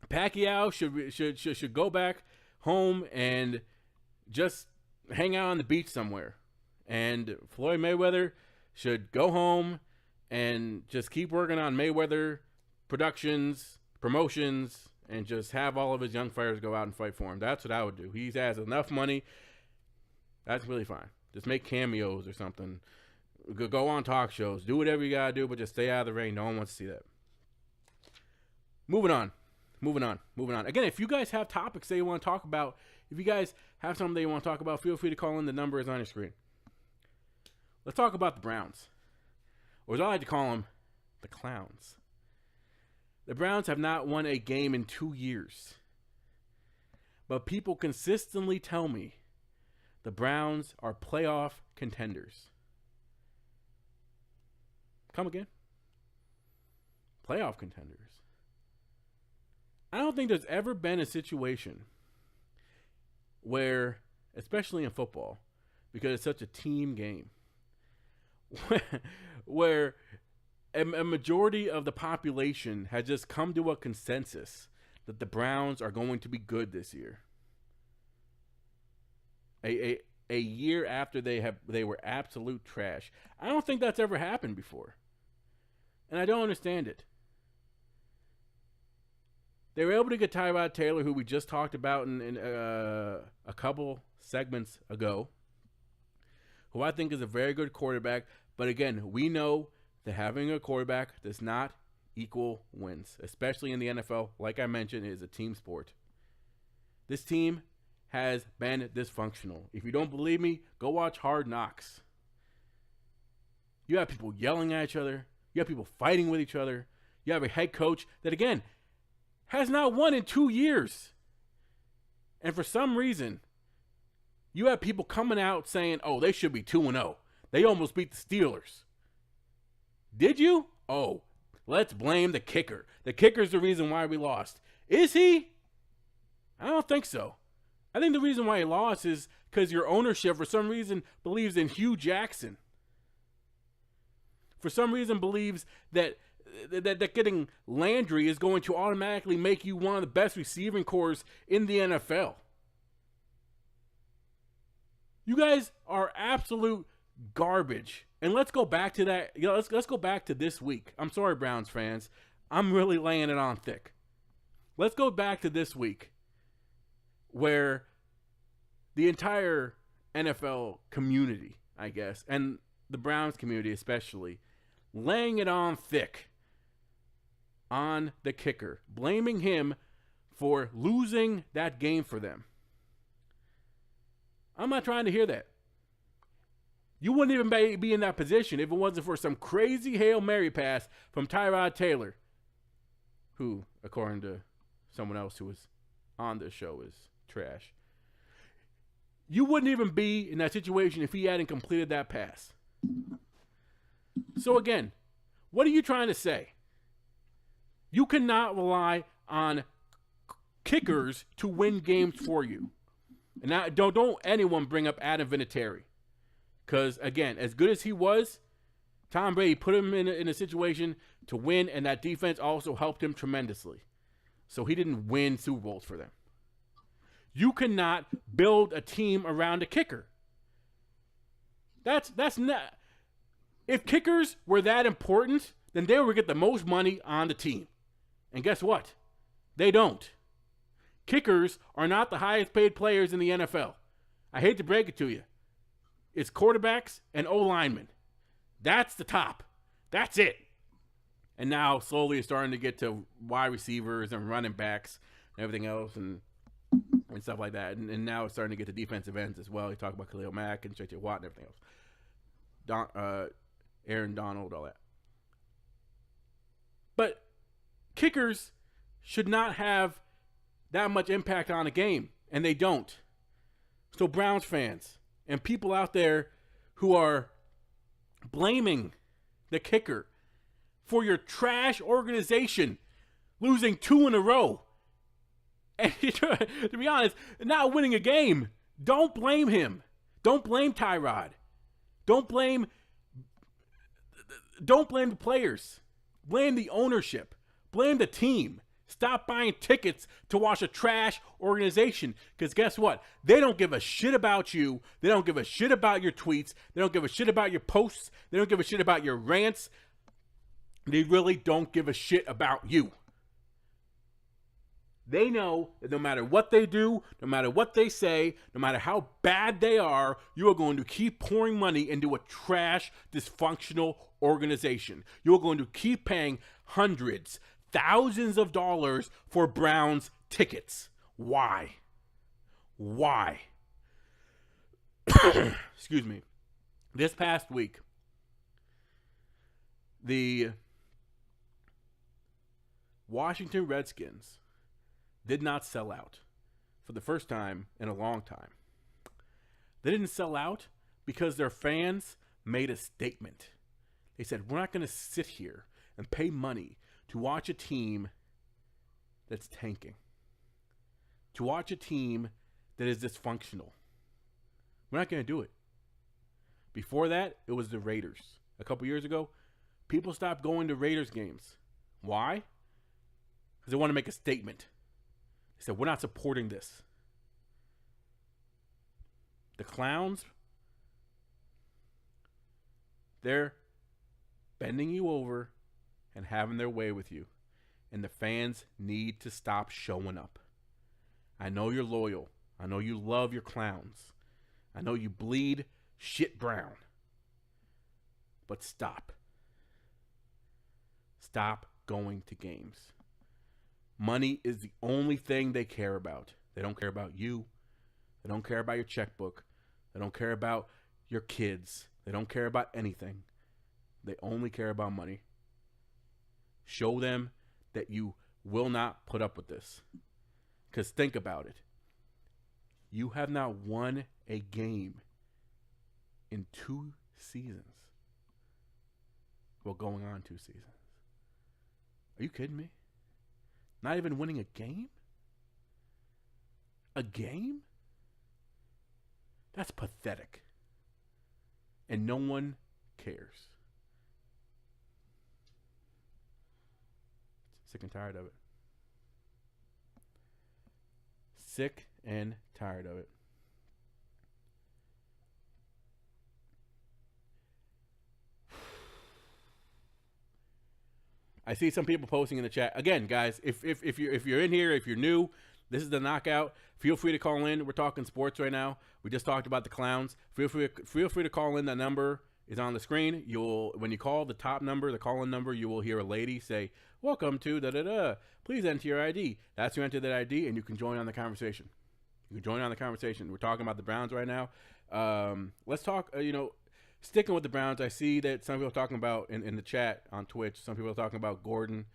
Pacquiao should go back home and just hang out on the beach somewhere. And Floyd Mayweather should go home and just keep working on Mayweather promotions, and just have all of his young fighters go out and fight for him. That's what I would do. He has enough money. That's really fine. Just make cameos or something. Go on talk shows. Do whatever you got to do, but just stay out of the ring. No one wants to see that. Moving on. Again, if you guys have topics that you want to talk about, if you guys have something that you want to talk about, feel free to call in. The number is on your screen. Let's talk about the Browns. Or as I like to call them, the Clowns. The Browns have not won a game in 2 years. But people consistently tell me the Browns are playoff contenders. Come again? Playoff contenders. I don't think there's ever been a situation where, especially in football, because it's such a team game, where a majority of the population has just come to a consensus that the Browns are going to be good this year. A year after they were absolute trash. I don't think that's ever happened before. And I don't understand it. They were able to get Tyrod Taylor, who we just talked about in a couple segments ago, who I think is a very good quarterback. But again, we know that having a quarterback does not equal wins, especially in the NFL. Like I mentioned, it is a team sport. This team has been dysfunctional. If you don't believe me, go watch Hard Knocks. You have people yelling at each other. You have people fighting with each other. You have a head coach that, again, has not won in 2 years. And for some reason, you have people coming out saying, oh, they should be 2-0. They almost beat the Steelers. Did you? Oh, let's blame the kicker. The kicker's the reason why we lost. Is he? I don't think so. I think the reason why he lost is because your ownership, for some reason, believes in Hugh Jackson. For some reason, believes that getting Landry is going to automatically make you one of the best receiving corps in the NFL. You guys are absolute garbage. And let's go back to that. Let's go back to this week. I'm sorry, Browns fans. I'm really laying it on thick. Let's go back to this week, where the entire NFL community, I guess, and the Browns community especially, laying it on thick on the kicker, blaming him for losing that game for them. I'm not trying to hear that. You wouldn't even be in that position if it wasn't for some crazy Hail Mary pass from Tyrod Taylor, who, according to someone else who was on this show, is trash. You wouldn't even be in that situation if he hadn't completed that pass. So again, what are you trying to say? You cannot rely on kickers to win games for you. And now, don't anyone bring up Adam Vinatieri. Because, again, as good as he was, Tom Brady put him in a situation to win, and that defense also helped him tremendously. So he didn't win Super Bowls for them. You cannot build a team around a kicker. That's not. If kickers were that important, then they would get the most money on the team. And guess what? They don't. Kickers are not the highest paid players in the NFL. I hate to break it to you. It's quarterbacks and O-linemen. That's the top. That's it. And now slowly it's starting to get to wide receivers and running backs and everything else and stuff like that. And now it's starting to get to defensive ends as well. You talk about Khalil Mack and J.J. Watt and everything else. Aaron Donald, all that. But kickers should not have that much impact on a game, and they don't. So Browns fans and people out there who are blaming the kicker for your trash organization losing 2 in a row, and to be honest, not winning a game, don't blame him. Don't blame Tyrod. Don't blame the players. Blame the ownership. Blame the team. Stop buying tickets to watch a trash organization. Because guess what? They don't give a shit about you. They don't give a shit about your tweets. They don't give a shit about your posts. They don't give a shit about your rants. They really don't give a shit about you. They know that no matter what they do, no matter what they say, no matter how bad they are, you are going to keep pouring money into a trash, dysfunctional organization. You are going to keep paying hundreds, thousands of dollars for Browns tickets. Why? Why? Excuse me. This past week, the Washington Redskins did not sell out for the first time in a long time. They didn't sell out because their fans made a statement. They said, we're not going to sit here and pay money to watch a team that's tanking, to watch a team that is dysfunctional. We're not going to do it. Before that, it was the Raiders. A couple years ago, people stopped going to Raiders games. Why? Because they want to make a statement. They said, we're not supporting this. The clowns, they're bending you over and having their way with you. And the fans need to stop showing up. I know you're loyal. I know you love your clowns. I know you bleed shit brown. But stop. Stop going to games. Money is the only thing they care about. They don't care about you. They don't care about your checkbook. They don't care about your kids. They don't care about anything. They only care about money. Show them that you will not put up with this. Because think about it. You have not won a game in 2 seasons. Well, going on 2 seasons. Are you kidding me? Not even winning a game? A game? That's pathetic. And no one cares. Sick and tired of it. Sick and tired of it. I see some people posting in the chat. Again, guys, if you're in here, if you're new, this is the Knockout. Feel free to call in. We're talking sports right now. We just talked about the clowns. Feel free to call in. That number is on the screen. When you call the top number, the call-in number, you will hear a lady say, "Welcome to da da da. Please enter your ID." That's you enter that ID, and you can join on the conversation. You can join on the conversation. We're talking about the Browns right now. Let's talk. Sticking with the Browns, I see that some people are talking about in the chat on Twitch. Some people are talking about Gordon,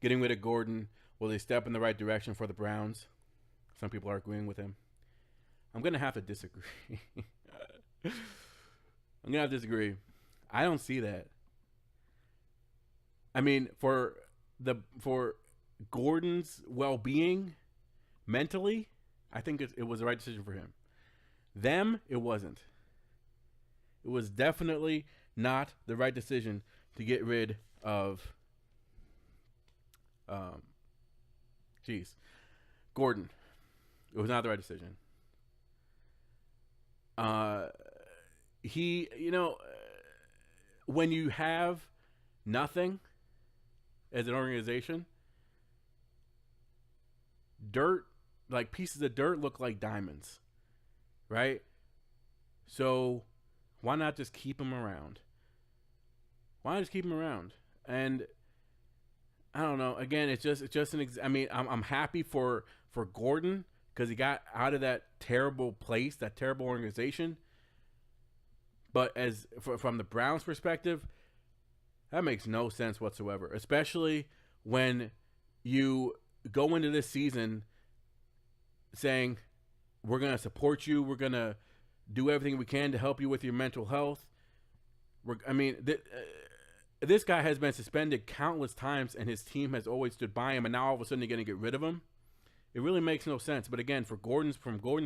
getting rid of Gordon. Will they step in the right direction for the Browns? Some people are agreeing with him. I'm gonna have to disagree. I don't see that. I mean, for Gordon's well-being mentally, I think it was the right decision for him. Them, it wasn't. It was definitely not the right decision to get rid of Gordon. It was not the right decision. When you have nothing as an organization, pieces of dirt look like diamonds. Right? So why not just keep him around? And I don't know. Again, it's just I'm happy for Gordon because he got out of that terrible place, that terrible organization. But from the Browns' perspective, that makes no sense whatsoever, especially when you go into this season saying, we're going to support you. We're going to do everything we can to help you with your mental health. This guy has been suspended countless times, and his team has always stood by him, and now all of a sudden you're going to get rid of him? It really makes no sense. But again, from Gordon's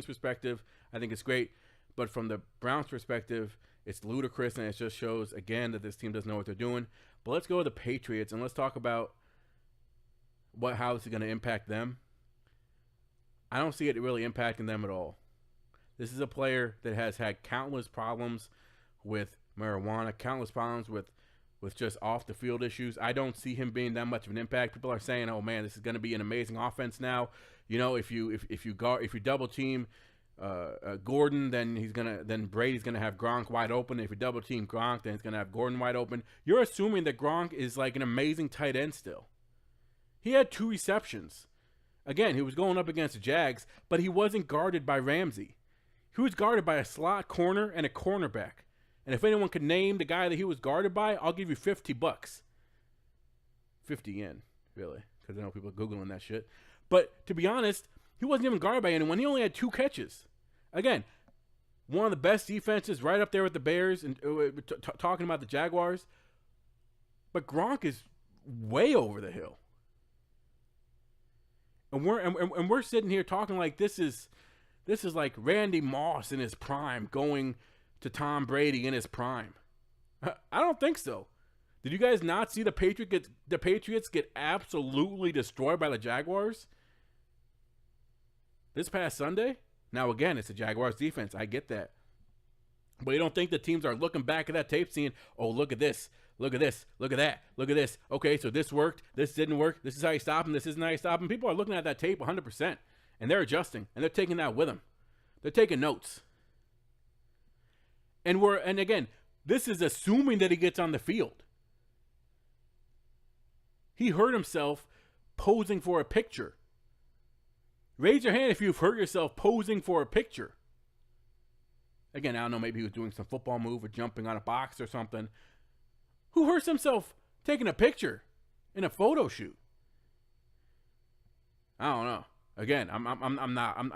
perspective, I think it's great. But from the Browns' perspective, it's ludicrous, and it just shows, again, that this team doesn't know what they're doing. But let's go to the Patriots, and let's talk about how this is going to impact them. I don't see it really impacting them at all. This is a player that has had countless problems with marijuana, countless problems with just off-the-field issues. I don't see him being that much of an impact. People are saying, "Oh man, this is going to be an amazing offense now." If you double team Gordon, then Brady's gonna have Gronk wide open. If you double team Gronk, then he's gonna have Gordon wide open. You're assuming that Gronk is like an amazing tight end still. He had 2 receptions. Again, he was going up against the Jags, but he wasn't guarded by Ramsey. He was guarded by a slot corner and a cornerback. And if anyone could name the guy that he was guarded by, I'll give you $50. 50 yen, really, because I know people are Googling that shit. But to be honest, he wasn't even guarded by anyone. He only had 2 catches. Again, one of the best defenses right up there with the Bears, and talking about the Jaguars. But Gronk is way over the hill. And we're sitting here talking like this is like Randy Moss in his prime going to Tom Brady in his prime. I don't think so. Did you guys not see the Patriots get absolutely destroyed by the Jaguars this past Sunday? Now again, it's the Jaguars defense. I get that. But you don't think the teams are looking back at that tape saying, "Oh, look at this. Look at this. Look at that. Look at this. Okay, so this worked. This didn't work. This is how you stop him. This isn't how you stop him." People are looking at that tape 100%, and they're adjusting, and they're taking that with them. They're taking notes. And again, this is assuming that he gets on the field. He hurt himself posing for a picture. Raise your hand if you've hurt yourself posing for a picture. Again, I don't know, maybe he was doing some football move or jumping on a box or something. Who hurts himself taking a picture in a photo shoot? I don't know. Again, I'm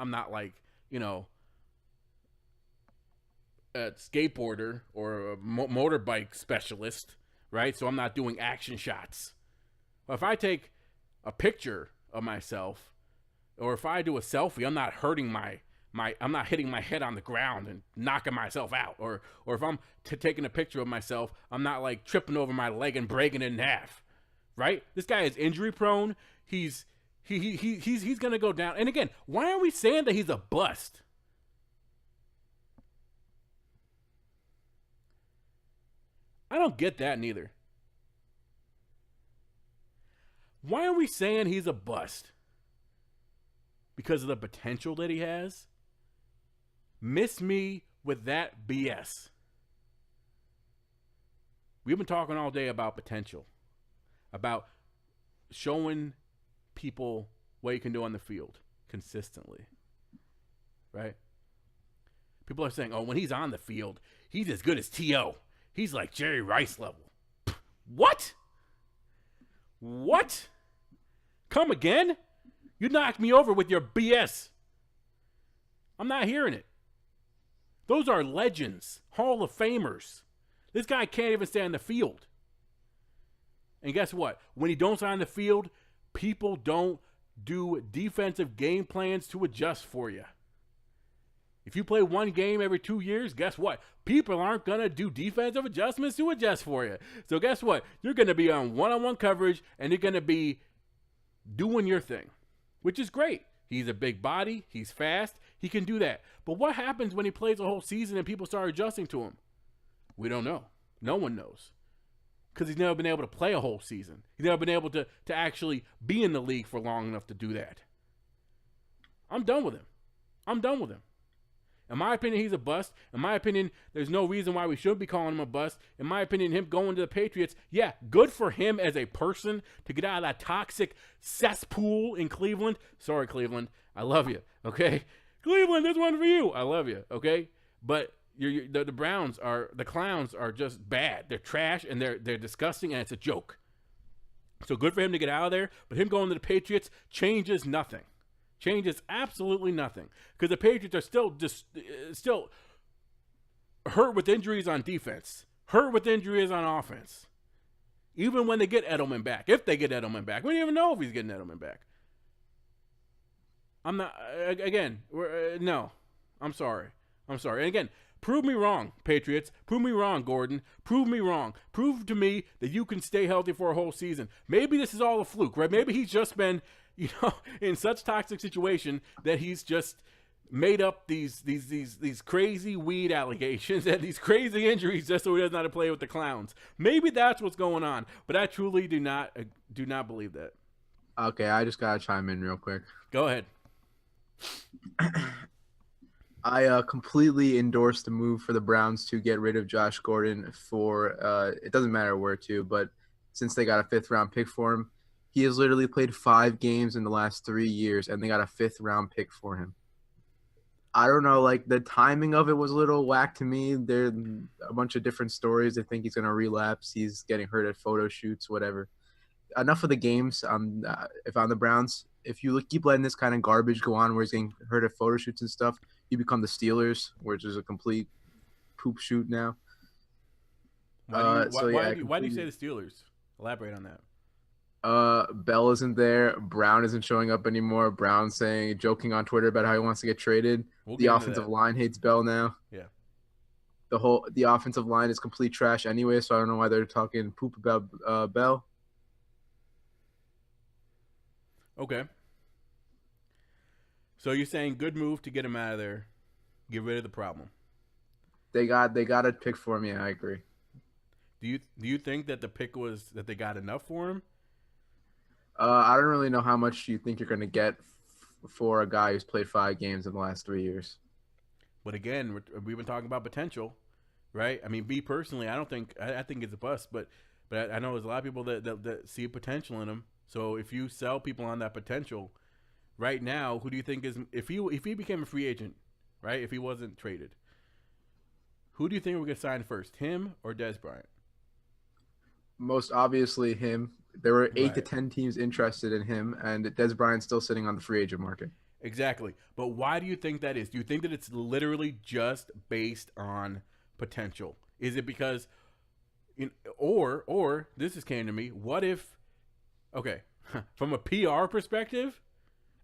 not like, a skateboarder or a motorbike specialist, right? So I'm not doing action shots. But if I take a picture of myself, or if I do a selfie, I'm not hurting I'm not hitting my head on the ground and knocking myself out. Or if I'm taking a picture of myself, I'm not like tripping over my leg and breaking it in half, right? This guy is injury prone. He's gonna go down. And again, why are we saying that he's a bust? I don't get that neither. Why are we saying he's a bust? Because of the potential that he has? Miss me with that BS. We've been talking all day about potential, about showing people what you can do on the field consistently, right? People are saying, oh, when he's on the field, he's as good as T.O. He's like Jerry Rice level. What? What? Come again? You knocked me over with your BS. I'm not hearing it. Those are legends, Hall of Famers. This guy can't even stay on the field. And guess what? When he don't stay on the field, people don't do defensive game plans to adjust for you. If you play one game every 2 years, guess what? People aren't going to do defensive adjustments to adjust for you. So guess what? You're going to be on one-on-one coverage, and you're going to be doing your thing, which is great. He's a big body. He's fast. He can do that. But what happens when he plays a whole season and people start adjusting to him? We don't know. No one knows. Because he's never been able to play a whole season. He's never been able to actually be in the league for long enough to do that. I'm done with him. I'm done with him. In my opinion, he's a bust. In my opinion, there's no reason why we should be calling him a bust. In my opinion, him going to the Patriots, yeah, good for him as a person to get out of that toxic cesspool in Cleveland. Sorry, Cleveland. I love you, okay? Cleveland, this one for you. I love you, okay? But the Browns the clowns are just bad. They're trash, and they're disgusting, and it's a joke. So good for him to get out of there, but him going to the Patriots changes nothing. Changes absolutely nothing, because the Patriots are still hurt with injuries on defense, hurt with injuries on offense. Even when they get Edelman back, if they get Edelman back, we don't even know if he's getting Edelman back. I'm not. Again, no. I'm sorry. And again, prove me wrong, Patriots. Prove me wrong, Gordon. Prove me wrong. Prove to me that you can stay healthy for a whole season. Maybe this is all a fluke, right? Maybe he's just been, in such toxic situation that he's just made up these crazy weed allegations and these crazy injuries just so he doesn't know how to play with the clowns. Maybe that's what's going on, but I truly do not believe that. Okay, I just gotta chime in real quick. Go ahead. I completely endorse the move for the Browns to get rid of Josh Gordon for it doesn't matter where to, but since they got a 5th-round pick for him, he has literally played 5 games in the last 3 years, and they got a 5th-round pick for him. I don't know, like the timing of it was a little whack to me. There are a bunch of different stories. They think he's gonna relapse. He's getting hurt at photo shoots, whatever. Enough of the games. If I'm the Browns, if you keep letting this kind of garbage go on, where he's getting hurt at photo shoots and stuff, you become the Steelers, which is a complete poop shoot now. Why do you say the Steelers? Elaborate on that. Bell isn't there. Brown isn't showing up anymore. Brown joking on Twitter about how he wants to get traded. The offensive line hates Bell now. Yeah. The offensive line is complete trash anyway, so I don't know why they're talking poop about Bell. Okay. So you're saying good move to get him out of there, get rid of the problem. They got a pick for him. Yeah, I agree. Do you think that the pick was that they got enough for him? I don't really know how much you think you're going to get for a guy who's played 5 games in the last 3 years. But again, we've been talking about potential, right? I mean, me personally, I think it's a bust, but I know there's a lot of people that see potential in him. So if you sell people on that potential, right now, who do you think is if he became a free agent, right? If he wasn't traded, who do you think would get signed first, him or Dez Bryant? Most obviously him. There were 8 to 10 teams interested in him, and Dez Bryant's still sitting on the free agent market. Exactly. But why do you think that is? Do you think that it's literally just based on potential? Is it because, or this just came to me. What if, okay, from a PR perspective,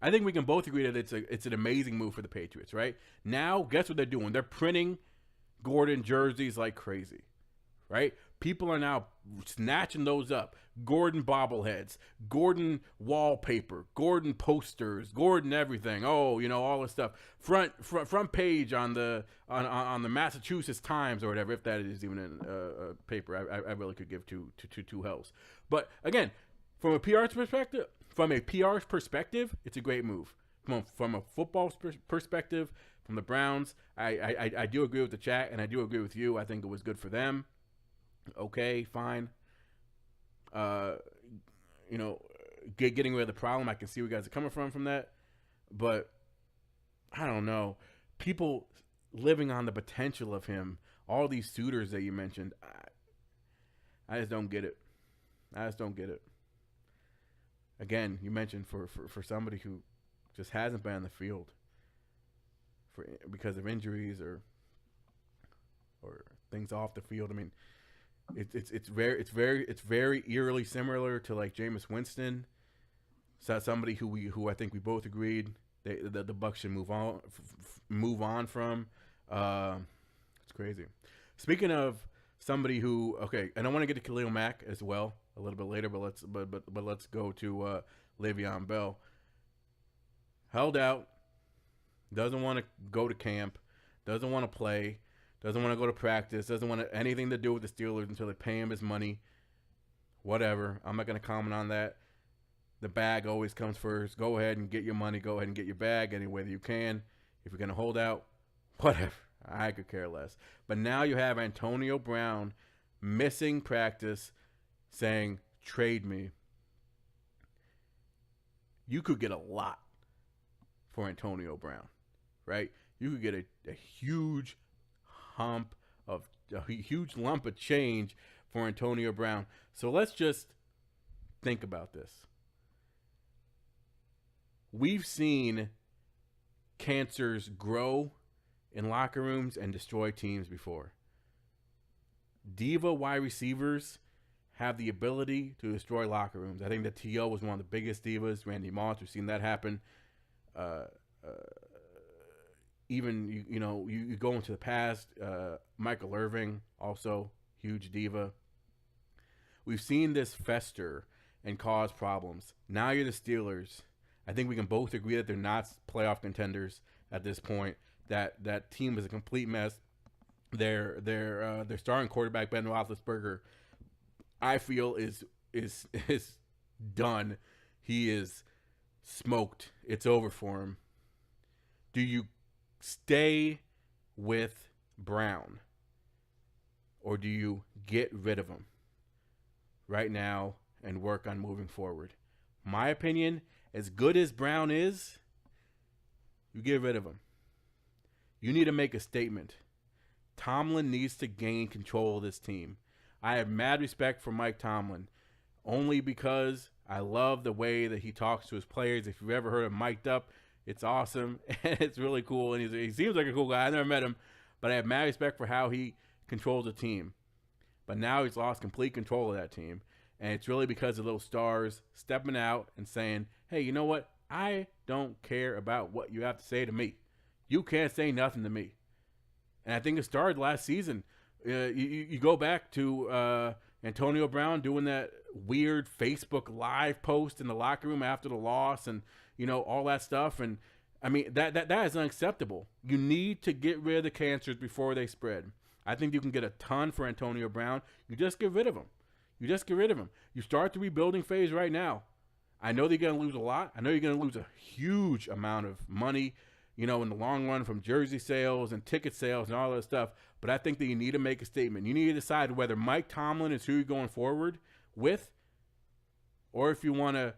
I think we can both agree that it's an amazing move for the Patriots, right? Now, guess what they're doing? They're printing Gordon jerseys like crazy, right? People are now snatching those up. Gordon bobbleheads, Gordon wallpaper, Gordon posters, Gordon everything. Oh, all this stuff. Front page on the Massachusetts Times or whatever, if that is even a paper. I really could give two hells. But again, from a PR perspective, it's a great move. From a football perspective, from the Browns, I do agree with the chat, and I do agree with you. I think it was good for them. Okay, fine. Getting rid of the problem. I can see where you guys are coming from that, but I don't know. People living on the potential of him. All these suitors that you mentioned, I just don't get it. Again, you mentioned for somebody who just hasn't been on the field because of injuries or things off the field. I mean, it's very eerily similar to like Jameis Winston. So somebody who I think we both agreed that the Bucs should move on from. It's crazy. Speaking of somebody who, okay, and I want to get to Khalil Mack as well a little bit later, but let's go to Le'Veon Bell. Held out, doesn't want to go to camp, doesn't want to play, doesn't want to go to practice, doesn't want anything to do with the Steelers until they pay him his money. Whatever. I'm not going to comment on that. The bag always comes first. Go ahead and get your money. Go ahead and get your bag any way that you can. If you're going to hold out, whatever. I could care less. But now you have Antonio Brown missing practice saying, trade me. You could get a lot for Antonio Brown, right? You could get a huge lump of change for Antonio Brown. So let's just think about this. We've seen cancers grow in locker rooms and destroy teams before. Diva wide receivers have the ability to destroy locker rooms. I think that T.O. was one of the biggest divas. Randy Moss, we've seen that happen. Even you go into the past, Michael Irving, also huge diva. We've seen this fester and cause problems. Now you're the Steelers. I think we can both agree that they're not playoff contenders at this point. That team is a complete mess. Their starting quarterback Ben Roethlisberger, I feel is done. He is smoked. It's over for him. Do you stay with Brown, or do you get rid of him right now and work on moving forward? My opinion, as good as Brown is, you get rid of him. You need to make a statement. Tomlin needs to gain control of this team. I have mad respect for Mike Tomlin, only because I love the way that he talks to his players. If you've ever heard him mic'd up, it's awesome, and it's really cool, and he seems like a cool guy. I never met him, but I have mad respect for how he controls the team. But now he's lost complete control of that team, and it's really because of those stars stepping out and saying, hey, you know what? I don't care about what you have to say to me. You can't say nothing to me. And I think it started last season. You go back to Antonio Brown doing that weird Facebook Live post in the locker room after the loss and, all that stuff. And, I mean, that is unacceptable. You need to get rid of the cancers before they spread. I think you can get a ton for Antonio Brown. You just get rid of him. You start the rebuilding phase right now. I know they're going to lose a lot. I know you're going to lose a huge amount of money, in the long run from jersey sales and ticket sales and all that stuff. But I think that you need to make a statement. You need to decide whether Mike Tomlin is who you're going forward with, or if you want to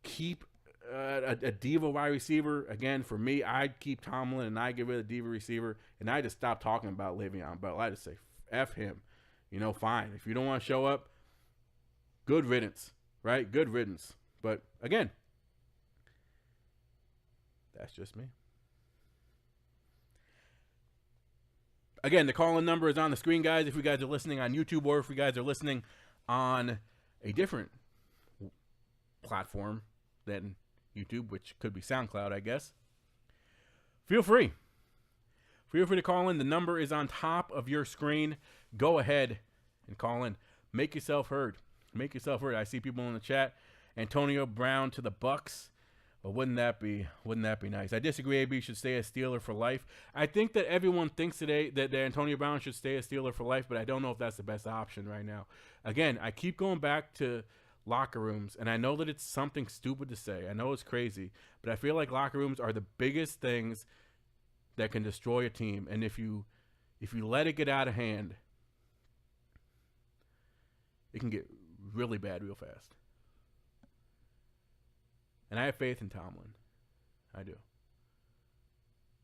keep a diva wide receiver. Again, for me, I'd keep Tomlin and I get rid of the diva receiver, and I just stop talking about Le'Veon Bell. I just say, F him. Fine. If you don't want to show up, good riddance, right? Good riddance. But again, That's just me. Again, the call-in number is on the screen, guys. If you guys are listening on YouTube or if you guys are listening on a different platform than YouTube, which could be SoundCloud, I guess, feel free. Feel free to call in. The number is on top of your screen. Go ahead and call in. Make yourself heard. Make yourself heard. I see people in the chat. Antonio Brown to the Bucks. But wouldn't that be nice? I disagree. AB should stay a Steeler for life. I think that everyone thinks today that Antonio Brown should stay a Steeler for life, but I don't know if that's the best option right now. Again, I keep going back to locker rooms, and I know that it's something stupid to say. I know it's crazy, but I feel like locker rooms are the biggest things that can destroy a team. And if you let it get out of hand, it can get really bad real fast. And I have faith in Tomlin. I do.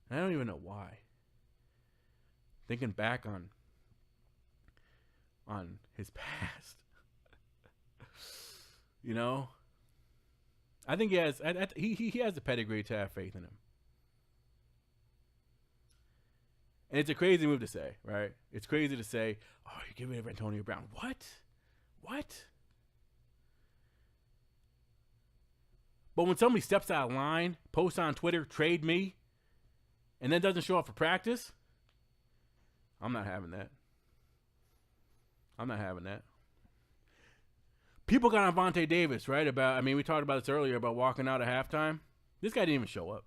And I don't even know why. Thinking back on his past, you know, I think he has the pedigree to have faith in him. And it's a crazy move to say, right? It's crazy to say, oh, you're getting rid of Antonio Brown. What? But when somebody steps out of line, posts on Twitter, trade me, and then doesn't show up for practice, I'm not having that. People got on Vontae Davis, right? We talked about this earlier about walking out at halftime. This guy didn't even show up.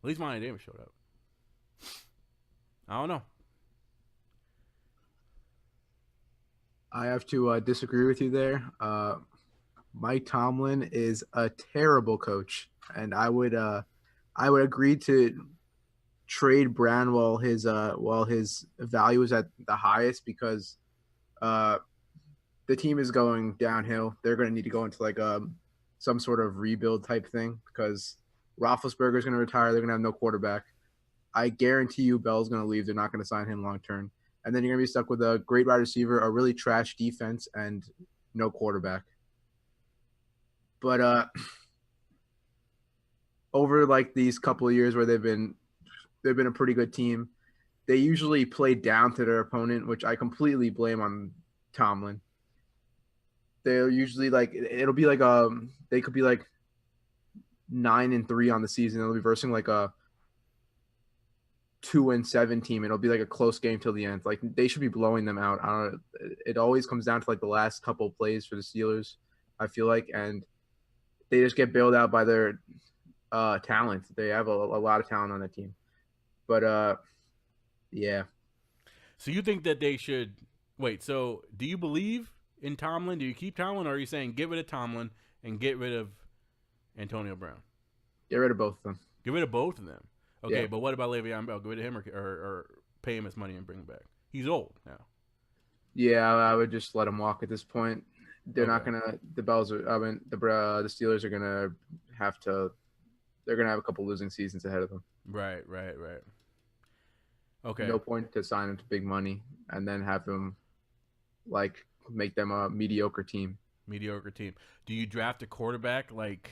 At least Vontae Davis showed up. I don't know. I have to disagree with you there. Mike Tomlin is a terrible coach, and I would agree to trade Brown while his value is at the highest, because the team is going downhill. They're going to need to go into like some sort of rebuild type thing, because Roethlisberger is going to retire. They're going to have no quarterback. I guarantee you Bell's going to leave. They're not going to sign him long term. And then you're going to be stuck with a great wide receiver, a really trash defense, and no quarterback. But over like these couple of years where they've been a pretty good team, they usually play down to their opponent, which I completely blame on Tomlin. They're usually like, it'll be like they could be like 9-3 on the season. They'll be versing like a 2-7 team. It'll be like a close game till the end. Like they should be blowing them out. I don't know. It always comes down to like the last couple of plays for the Steelers, I feel like, and they just get bailed out by their talent. They have a lot of talent on the team. But yeah. So you think that they should wait? So do you believe in Tomlin? Do you keep Tomlin, or are you saying get rid of Tomlin and get rid of Antonio Brown? Get rid of both of them. Get rid of both of them. Okay, Yeah. But what about Le'Veon Bell? Get rid of him or pay him his money and bring him back? He's old now. Yeah, I would just let them walk at this point. They're Okay. not gonna. The Steelers are gonna have to. They're gonna have a couple losing seasons ahead of them. Right. Okay. No point to sign them to big money and then have them like make them a mediocre team. Mediocre team. Do you draft a quarterback like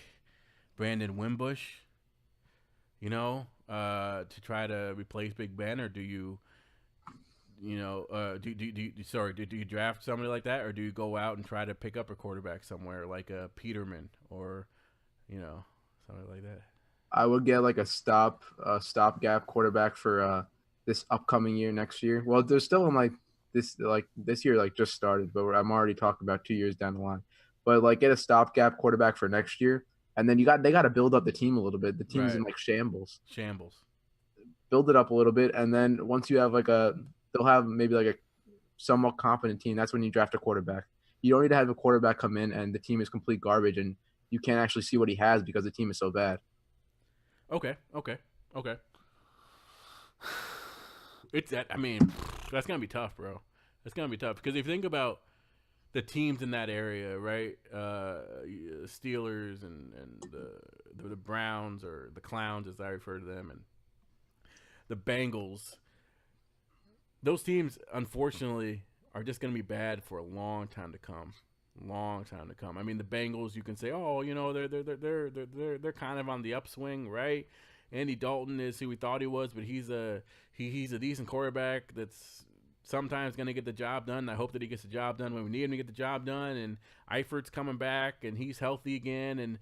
Brandon Wimbush, to try to replace Big Ben, or do you, do you draft somebody like that, or do you go out and try to pick up a quarterback somewhere like a Peterman or, something like that? I would get like a stopgap quarterback for this upcoming year, next year. Well, there's still this year just started, but I'm already talking about 2 years down the line. But like get a stopgap quarterback for next year, and then they got to build up the team a little bit. The team's Right. in like shambles. Build Build it up a little bit, and then once you have they'll have maybe like a somewhat competent team. That's when you draft a quarterback. You don't need to have a quarterback come in and the team is complete garbage and you can't actually see what he has because the team is so bad. Okay. That's gonna be tough, bro. That's gonna be tough because if you think about the teams in that area, right? Steelers and the Browns, or the Clowns as I refer to them, and the Bengals. Those teams, unfortunately, are just gonna be bad for a long time to come. I mean, the Bengals, you can say, oh, they're kind of on the upswing, right? Andy Dalton is who we thought he was, but he's a decent quarterback that's sometimes going to get the job done. I hope that he gets the job done when we need him to get the job done. And Eifert's coming back, and he's healthy again, and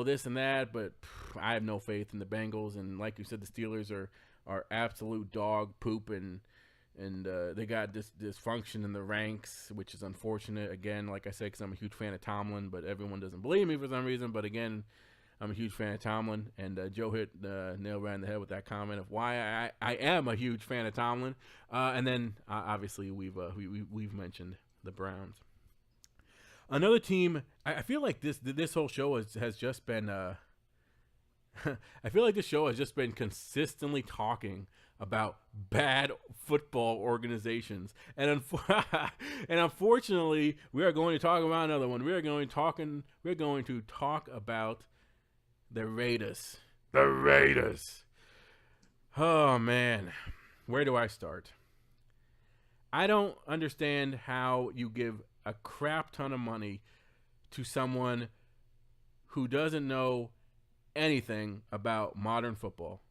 this and that. But I have no faith in the Bengals. And like you said, the Steelers are absolute dog poop, and they got this dysfunction in the ranks, which is unfortunate. Again, like I said, because I'm a huge fan of Tomlin, but everyone doesn't believe me for some reason. But again, I'm a huge fan of Tomlin, and Joe hit nail right in the head with that comment of why I am a huge fan of Tomlin. And then obviously we've mentioned the Browns. Another team. I feel like this whole show has just been. I feel like this show has just been consistently talking about bad football organizations, and unfortunately, we are going to talk about another one. We're going to talk about the Raiders. The Raiders. Oh man, where do I start? I don't understand how you give a crap ton of money to someone who doesn't know anything about modern football.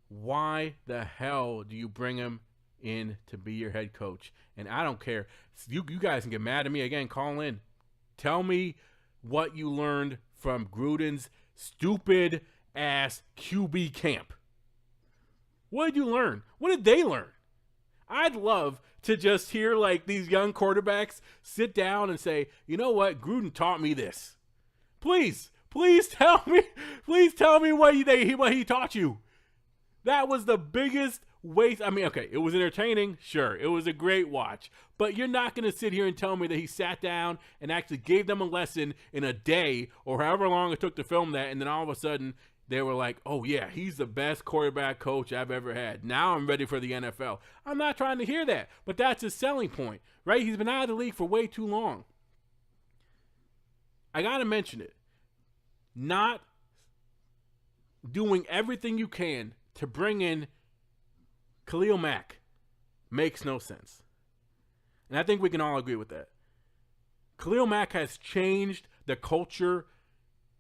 Why the hell do you bring him in to be your head coach? And I don't care. You guys can get mad at me again. Call in. Tell me what you learned from Gruden's stupid ass QB camp. What did you learn? What did they learn? I'd love to just hear like these young quarterbacks sit down and say, you know what? Gruden taught me this. Please tell me what he taught you. That was the biggest waste. I mean, okay, it was entertaining. Sure, it was a great watch. But you're not going to sit here and tell me that he sat down and actually gave them a lesson in a day or however long it took to film that, and then all of a sudden they were like, oh, yeah, he's the best quarterback coach I've ever had. Now I'm ready for the NFL. I'm not trying to hear that, but that's his selling point, right? He's been out of the league for way too long. I got to mention it. Not doing everything you can to bring in Khalil Mack makes no sense. And I think we can all agree with that. Khalil Mack has changed the culture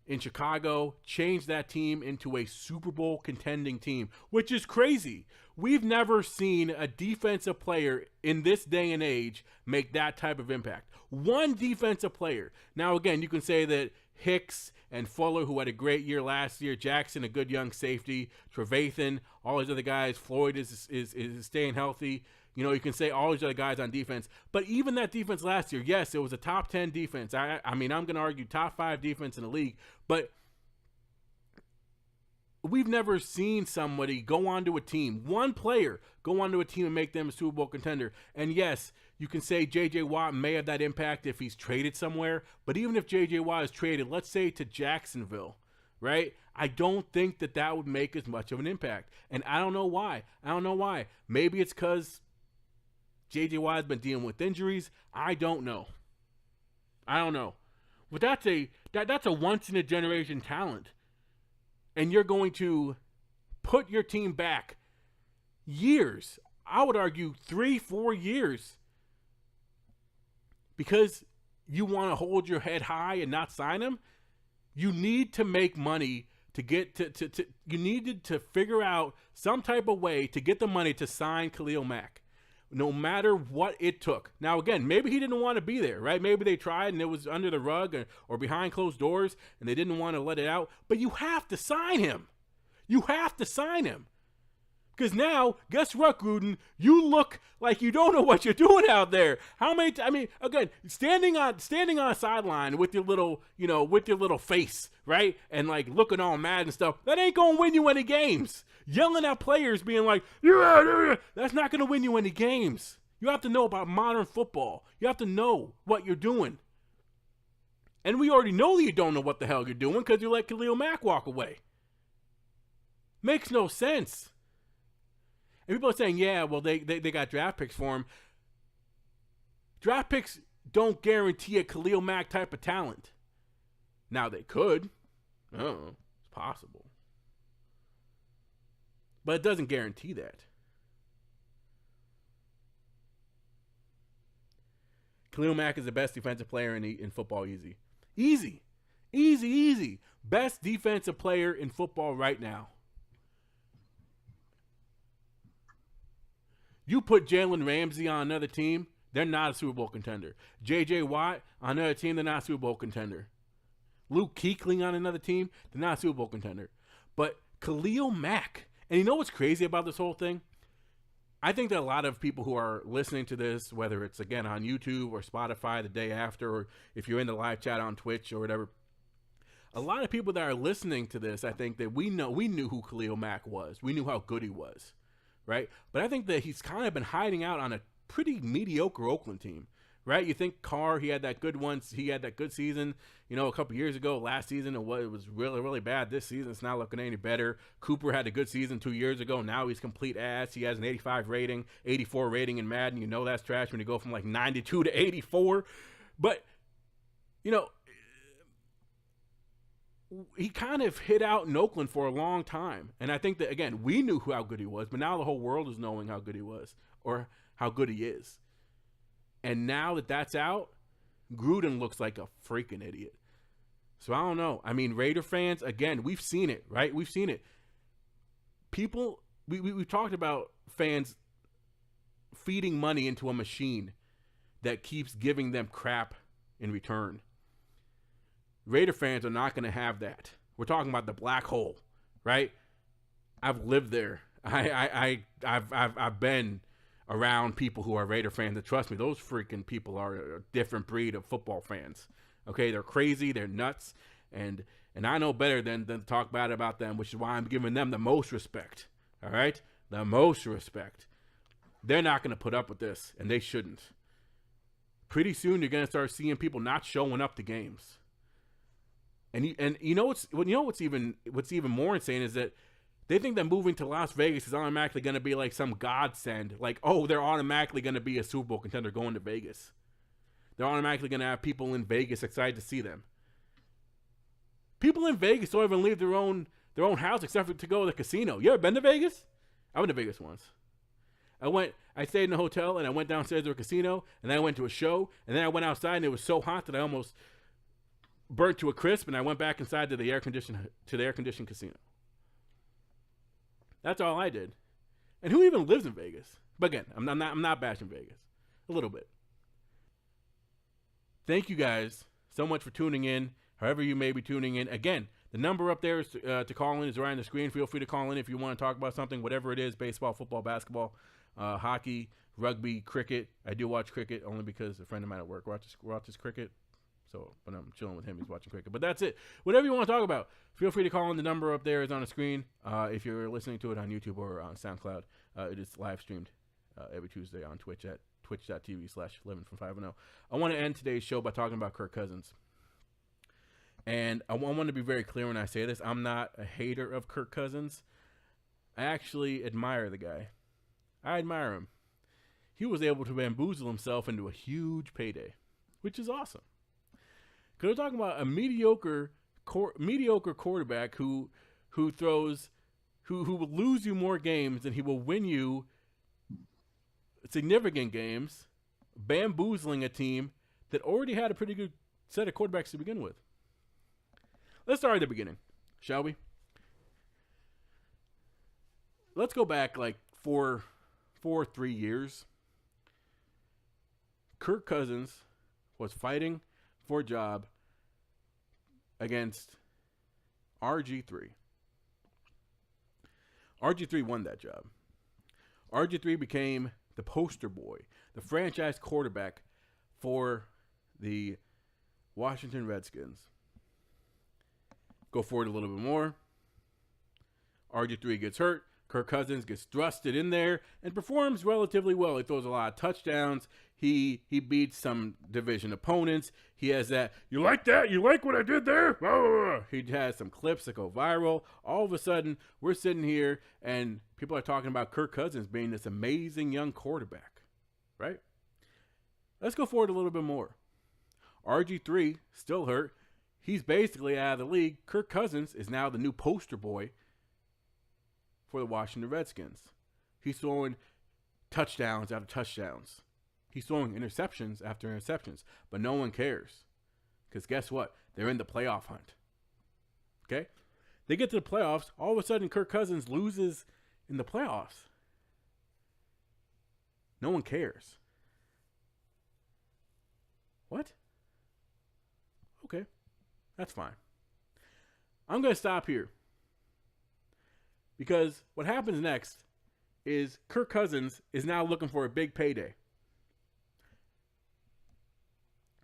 in Chicago, changed that team into a Super Bowl contending team, which is crazy. We've never seen a defensive player in this day and age make that type of impact. One defensive player. Now, again, you can say that Hicks and Fuller, who had a great year last year, Jackson, a good young safety, Trevathan, all these other guys, Floyd is staying healthy. You can say all these other guys on defense. But even that defense last year, yes, it was a top 10 defense. I mean, I'm going to argue top 5 defense in the league. But we've never seen somebody go onto a team, one player go onto a team and make them a Super Bowl contender. And yes, you can say J.J. Watt may have that impact if he's traded somewhere. But even if J.J. Watt is traded, let's say to Jacksonville, right? I don't think that would make as much of an impact. And I don't know why. Maybe it's because J.J. Watt has been dealing with injuries. I don't know. But that's a once-in-a-generation talent. And you're going to put your team back years. I would argue 3-4 years. Because you want to hold your head high and not sign him. You need to make money to get you needed to figure out some type of way to get the money to sign Khalil Mack. No matter what it took. Now, again, maybe he didn't want to be there, right? Maybe they tried and it was under the rug or behind closed doors and they didn't want to let it out. But you have to sign him. Because now, guess what, Gruden? You look like you don't know what you're doing out there. Again, standing on a sideline with your little face, right? And like looking all mad and stuff, that ain't gonna win you any games. Yelling at players being like, yeah, that's not gonna win you any games. You have to know about modern football. You have to know what you're doing. And we already know that you don't know what the hell you're doing because you let Khalil Mack walk away. Makes no sense. And people are saying, yeah, well, they got draft picks for him. Draft picks don't guarantee a Khalil Mack type of talent. Now, they could. It's possible. But it doesn't guarantee that. Khalil Mack is the best defensive player in football, easy. Easy. Best defensive player in football right now. You put Jalen Ramsey on another team, they're not a Super Bowl contender. J.J. Watt on another team, they're not a Super Bowl contender. Luke Kuechly on another team, they're not a Super Bowl contender. But Khalil Mack, and you know what's crazy about this whole thing? I think that a lot of people who are listening to this, whether it's, again, on YouTube or Spotify the day after, or if you're in the live chat on Twitch or whatever, a lot of people that are listening to this, I think that we knew who Khalil Mack was. We knew how good he was, right? But I think that he's kind of been hiding out on a pretty mediocre Oakland team, right? You think Carr, he had that good season, a couple years ago. Last season, it was really, really bad. This season, it's not looking any better. Cooper had a good season 2 years ago. Now he's complete ass. He has an 85 rating, 84 rating in Madden. You know that's trash when you go from like 92 to 84. But, he kind of hid out in Oakland for a long time. And I think that, again, we knew how good he was, but now the whole world is knowing how good he was or how good he is. And now that that's out, Gruden looks like a freaking idiot. So I don't know. I mean, Raider fans, again, we've seen it, right? We've seen it. People, we've talked about fans feeding money into a machine that keeps giving them crap in return. Raider fans are not going to have that. We're talking about the black hole, right? I've lived there. I've been around people who are Raider fans, and trust me, those freaking people are a different breed of football fans. Okay, they're crazy, they're nuts, and I know better than to talk bad about them, which is why I'm giving them the most respect. All right, the most respect. They're not going to put up with this, and they shouldn't. Pretty soon, you're going to start seeing people not showing up to games. And you know what's even more insane is that they think that moving to Las Vegas is automatically going to be like some godsend. Like, oh, they're automatically going to be a Super Bowl contender going to Vegas. They're automatically going to have people in Vegas excited to see them. People in Vegas don't even leave their own house except for to go to the casino. You ever been to Vegas? I went to Vegas once. I stayed in a hotel, and I went downstairs to a casino, and then I went to a show, and then I went outside, and it was so hot that I almost burnt to a crisp, and I went back inside to the air-conditioned casino. That's all I did. And who even lives in Vegas? But again, I'm not bashing Vegas. A little bit. Thank you guys so much for tuning in, however you may be tuning in. Again, the number up there is to call in is right on the screen. Feel free to call in if you want to talk about something, whatever it is, baseball, football, basketball, hockey, rugby, cricket. I do watch cricket only because a friend of mine at work watches cricket. So, but I'm chilling with him. He's watching cricket. But that's it. Whatever you want to talk about, feel free to call in. The number up there is on the screen. If you're listening to it on YouTube or on SoundCloud, it is live streamed every Tuesday on Twitch at twitch.tv/livingfrom510. I want to end today's show by talking about Kirk Cousins. And I want to be very clear when I say this. I'm not a hater of Kirk Cousins. I actually admire the guy. I admire him. He was able to bamboozle himself into a huge payday, which is awesome. Because we're talking about a mediocre quarterback who will lose you more games than he will win you significant games, bamboozling a team that already had a pretty good set of quarterbacks to begin with. Let's start at the beginning, shall we? Let's go back like 3 years. Kirk Cousins was fighting for a job against RG3. RG3 won that job. RG3 became the poster boy, the franchise quarterback for the Washington Redskins. Go forward a little bit more. RG3 gets hurt. Kirk Cousins gets thrusted in there and performs relatively well. He throws a lot of touchdowns. He beats some division opponents. He has that, you like that? You like what I did there? He has some clips that go viral. All of a sudden, we're sitting here and people are talking about Kirk Cousins being this amazing young quarterback, right? Let's go forward a little bit more. RG3 still hurt. He's basically out of the league. Kirk Cousins is now the new poster boy for the Washington Redskins. He's throwing touchdowns after touchdowns. He's throwing interceptions after interceptions. But no one cares. Because guess what? They're in the playoff hunt. Okay? They get to the playoffs. All of a sudden, Kirk Cousins loses in the playoffs. No one cares. What? Okay. That's fine. I'm going to stop here. Because what happens next is Kirk Cousins is now looking for a big payday.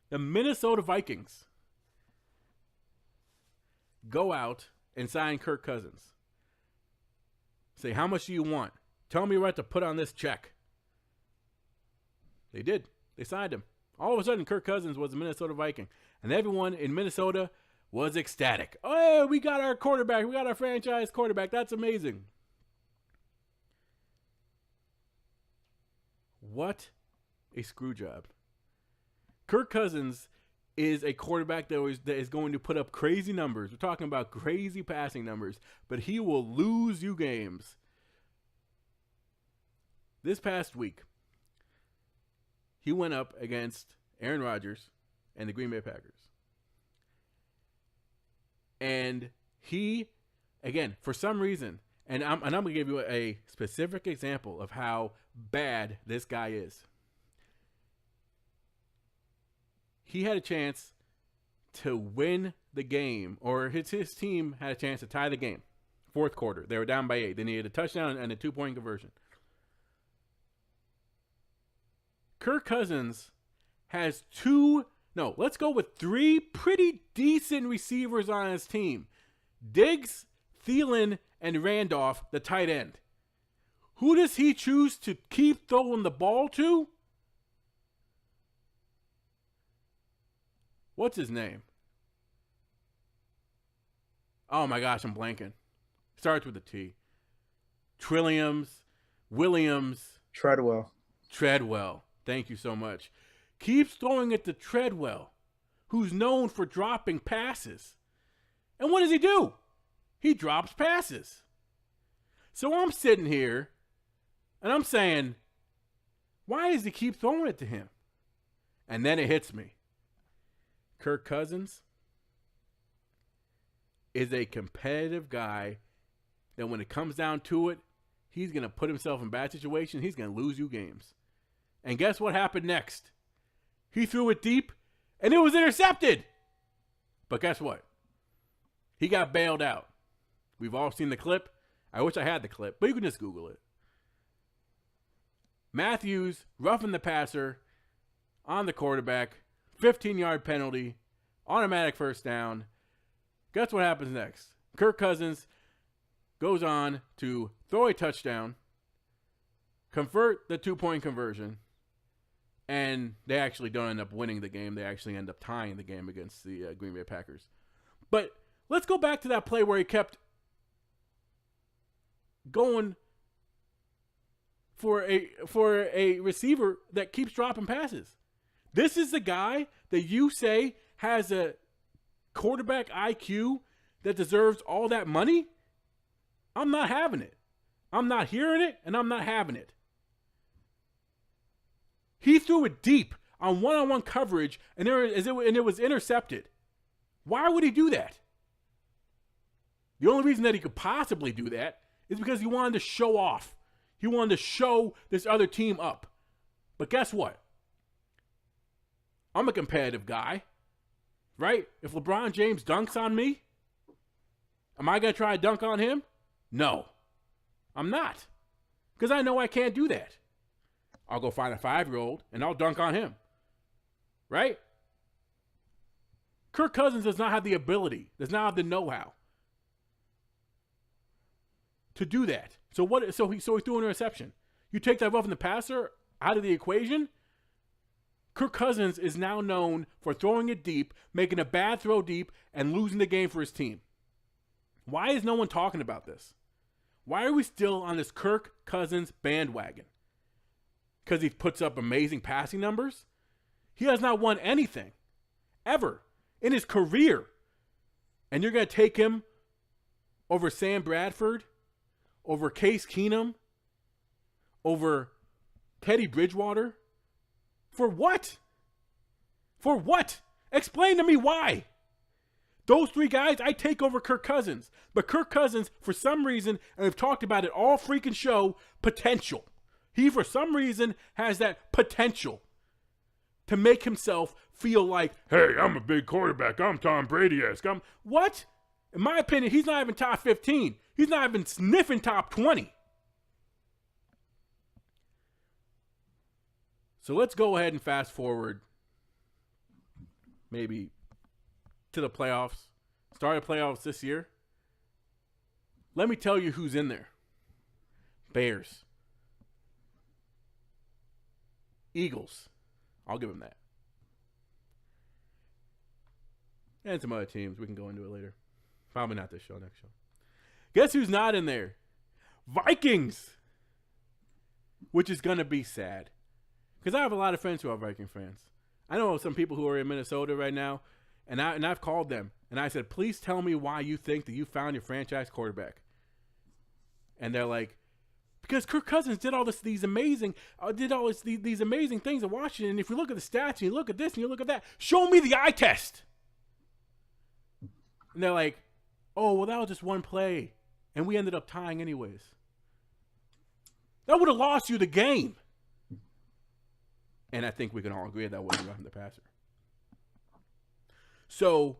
The Minnesota Vikings go out and sign Kirk Cousins. Say, how much do you want? Tell me what to put on this check. They did. They signed him. All of a sudden, Kirk Cousins was a Minnesota Viking. And everyone in Minnesota was ecstatic. Oh, we got our quarterback. We got our franchise quarterback. That's amazing. What a screw job. Kirk Cousins is a quarterback that is going to put up crazy numbers. We're talking about crazy passing numbers, but he will lose you games. This past week, he went up against Aaron Rodgers and the Green Bay Packers. And he, again, for some reason, and I'm going to give you a specific example of how bad this guy is. He had a chance to win the game, or his team had a chance to tie the game. Fourth quarter, they were down by 8. They needed a touchdown and a 2-point conversion. Kirk Cousins has 3 pretty decent receivers on his team. Diggs, Thielen, and Randolph, the tight end. Who does he choose to keep throwing the ball to? What's his name? Oh my gosh, I'm blanking. Starts with a T. Williams. Treadwell. Thank you so much. Keeps throwing it to Treadwell, who's known for dropping passes. And what does he do? He drops passes. So I'm sitting here, and I'm saying, why does he keep throwing it to him? And then it hits me. Kirk Cousins is a competitive guy that when it comes down to it, he's going to put himself in bad situations. He's going to lose you games. And guess what happened next? He threw it deep, and it was intercepted. But guess what? He got bailed out. We've all seen the clip. I wish I had the clip, but you can just Google it. Matthews roughing the passer on the quarterback. 15-yard penalty. Automatic first down. Guess what happens next? Kirk Cousins goes on to throw a touchdown, convert the 2-point conversion, and they actually don't end up winning the game. They actually end up tying the game against the Green Bay Packers. But let's go back to that play where he kept going for a receiver that keeps dropping passes. This is the guy that you say has a quarterback IQ that deserves all that money? I'm not having it. I'm not hearing it, and I'm not having it. He threw it deep on one-on-one coverage, and it was intercepted. Why would he do that? The only reason that he could possibly do that is because he wanted to show off. He wanted to show this other team up. But guess what? I'm a competitive guy, right? If LeBron James dunks on me, am I going to try to dunk on him? No, I'm not. Because I know I can't do that. I'll go find a 5-year-old and I'll dunk on him, right? Kirk Cousins does not have the ability, does not have the know-how to do that. So he threw an interception. You take that roughing the passer out of the equation, Kirk Cousins is now known for throwing it deep, making a bad throw deep, and losing the game for his team. Why is no one talking about this? Why are we still on this Kirk Cousins bandwagon? Because he puts up amazing passing numbers? He has not won anything, ever, in his career. And you're going to take him over Sam Bradford, over Case Keenum, over Teddy Bridgewater? For what? For what? Explain to me why. Those three guys, I take over Kirk Cousins. But Kirk Cousins, for some reason, and we've talked about it all freaking show, potential. He, for some reason, has that potential to make himself feel like, hey, I'm a big quarterback. I'm Tom Brady-esque. What? In my opinion, he's not even top 15. He's not even sniffing top 20. So let's go ahead and fast forward maybe to the playoffs. Start the playoffs this year. Let me tell you who's in there. Bears. Eagles. I'll give them that. And some other teams. We can go into it later. Probably not this show, next show. Guess who's not in there? Vikings. Which is going to be sad. Because I have a lot of friends who are Viking fans. I know some people who are in Minnesota right now, and I've called them. And I said, please tell me why you think that you found your franchise quarterback. And they're like, because Kirk Cousins did all these amazing things in Washington. And if you look at the stats and you look at this and you look at that, show me the eye test. And they're like, oh, well, that was just one play. And we ended up tying anyways. That would have lost you the game. And I think we can all agree that wasn't roughing the passer. So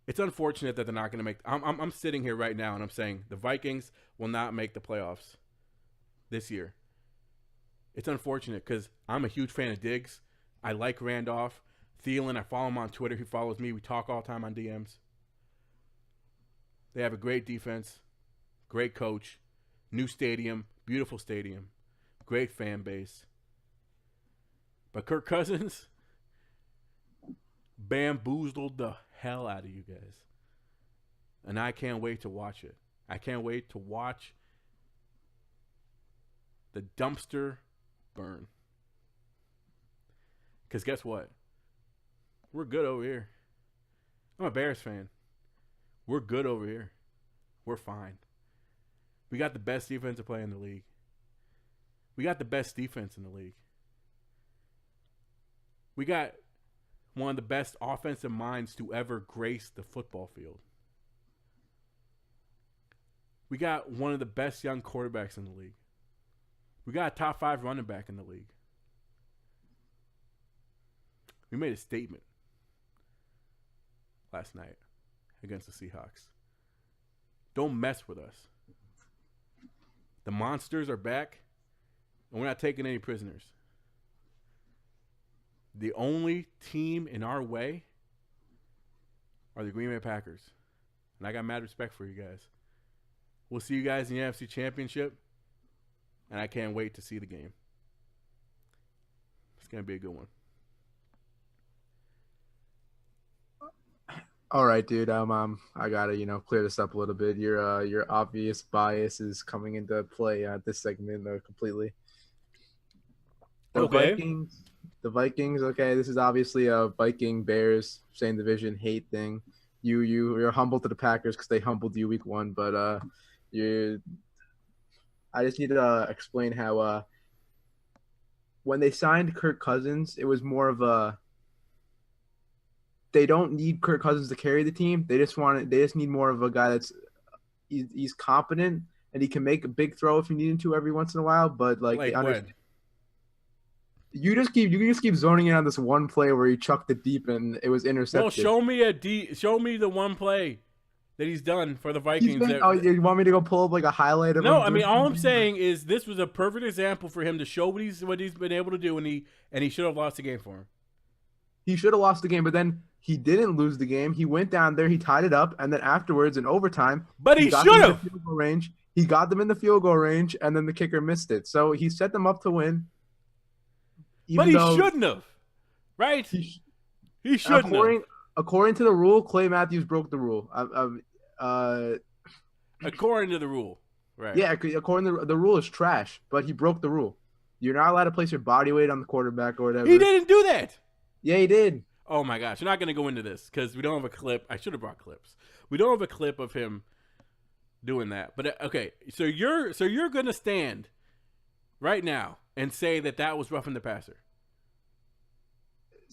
it's unfortunate that they're not going to make. I'm sitting here right now and I'm saying the Vikings will not make the playoffs this year. It's unfortunate because I'm a huge fan of Diggs. I like Randolph. Thielen, I follow him on Twitter. He follows me. We talk all the time on DMs. They have a great defense, great coach, new stadium, beautiful stadium, great fan base. But Kirk Cousins bamboozled the hell out of you guys. And I can't wait to watch it. I can't wait to watch the dumpster burn. Because guess what? We're good over here. I'm a Bears fan. We're good over here. We're fine. We got the best defensive play in the league. We got the best defense in the league. We got one of the best offensive minds to ever grace the football field. We got one of the best young quarterbacks in the league. We got a top 5 running back in the league. We made a statement last night against the Seahawks. Don't mess with us. The monsters are back, and we're not taking any prisoners. The only team in our way are the Green Bay Packers. And I got mad respect for you guys. We'll see you guys in the NFC Championship, and I can't wait to see the game. It's going to be a good one. All right, dude. I gotta, clear this up a little bit. Your obvious bias is coming into play at this segment completely. Okay. The Vikings. Okay, this is obviously a Viking Bears same division hate thing. You're humble to the Packers because they humbled you week 1, but I just need to explain how when they signed Kirk Cousins, it was more of a. They don't need Kirk Cousins to carry the team. They just need more of a guy that's he's competent and he can make a big throw if you need him to every once in a while. But you just keep zoning in on this one play where he chucked it deep and it was intercepted. Well, show me the one play that he's done for the Vikings. You want me to go pull up like a highlight of him? No, I mean all I'm saying is this was a perfect example for him to show what he's been able to do, and he should have lost the game for him. He should have lost the game, but then he didn't lose the game. He went down there, he tied it up, and then afterwards in overtime, but he should have. He got them in the field goal range, and then the kicker missed it. So he set them up to win. But he shouldn't have, right? He shouldn't have. According to the rule, Clay Matthews broke the rule. According to the rule, right? Yeah, according to the rule is trash, but he broke the rule. You're not allowed to place your body weight on the quarterback or whatever. He didn't do that. Yeah, he did. Oh my gosh, we're not going to go into this because we don't have a clip. I should have brought clips. We don't have a clip of him doing that. But okay, so you're going to stand right now and say that was roughing the passer.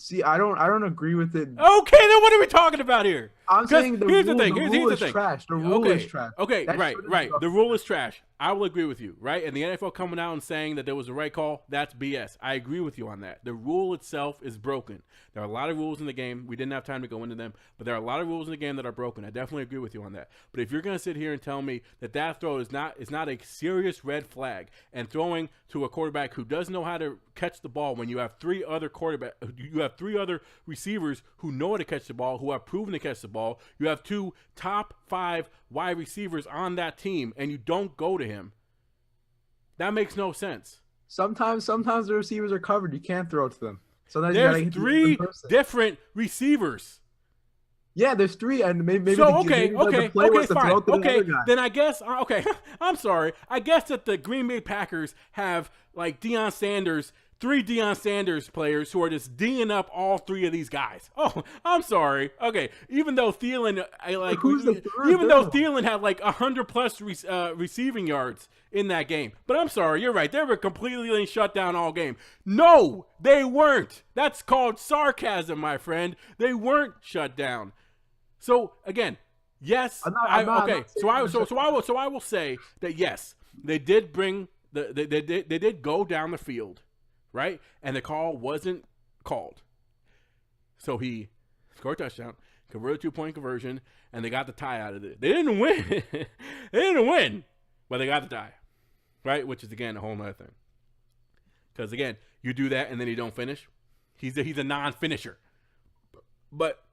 See, I don't agree with it. Okay, then what are we talking about here? I'm saying Here's the thing. Here's Here's the the thing. trash. The rule is trash. Okay, That right. shouldn't be The rule is trash. I will agree with you, right? And the NFL coming out and saying that there was a right call, that's BS. I agree with you on that. The rule itself is broken. There are a lot of rules in the game. We didn't have time to go into them, but there are a lot of rules in the game that are broken. I definitely agree with you on that. But if you're going to sit here and tell me that throw is not a serious red flag, and throwing to a quarterback who doesn't know how to catch the ball when you have three other receivers who know how to catch the ball, who have proven to catch the ball, you have two top 5 wide receivers on that team, and you don't go to him. That makes no sense. Sometimes the receivers are covered. You can't throw to them. Sometimes there's 3 different receivers. Yeah, there's 3, and maybe so the play was to fine. throw to the other guy. Then I guess I'm sorry. I guess that the Green Bay Packers have like Deion Sanders. 3 Deion Sanders players who are just D'ing up all 3 of these guys. Oh, I'm sorry. Okay, even though Thielen, Thielen had like 100+ receiving yards in that game, but I'm sorry, you're right. They were completely shut down all game. No, they weren't. That's called sarcasm, my friend. They weren't shut down. So again, yes. I will say that yes, they did bring they did go down the field. Right? And the call wasn't called. So he scored a touchdown, converted a 2-point conversion, and they got the tie out of it. They didn't win. But they got the tie. Right? Which is, again, a whole nother thing. Because, again, you do that and then you don't finish. He's a non-finisher. But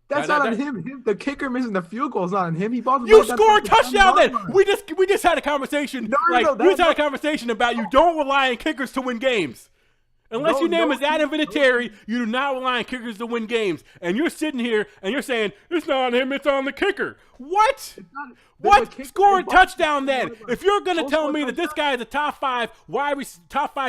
that's not on him. The kicker missing the field goal is not on him. He bought you scored a touchdown then. We just had a conversation. We just had a conversation about you don't rely on kickers to win games. Unless your name is Adam Vinatieri, you do not rely on kickers to win games. And you're sitting here and you're saying, it's not on him, it's on the kicker. What? What? Score a touchdown then. If you're going to tell me that this guy is a top 5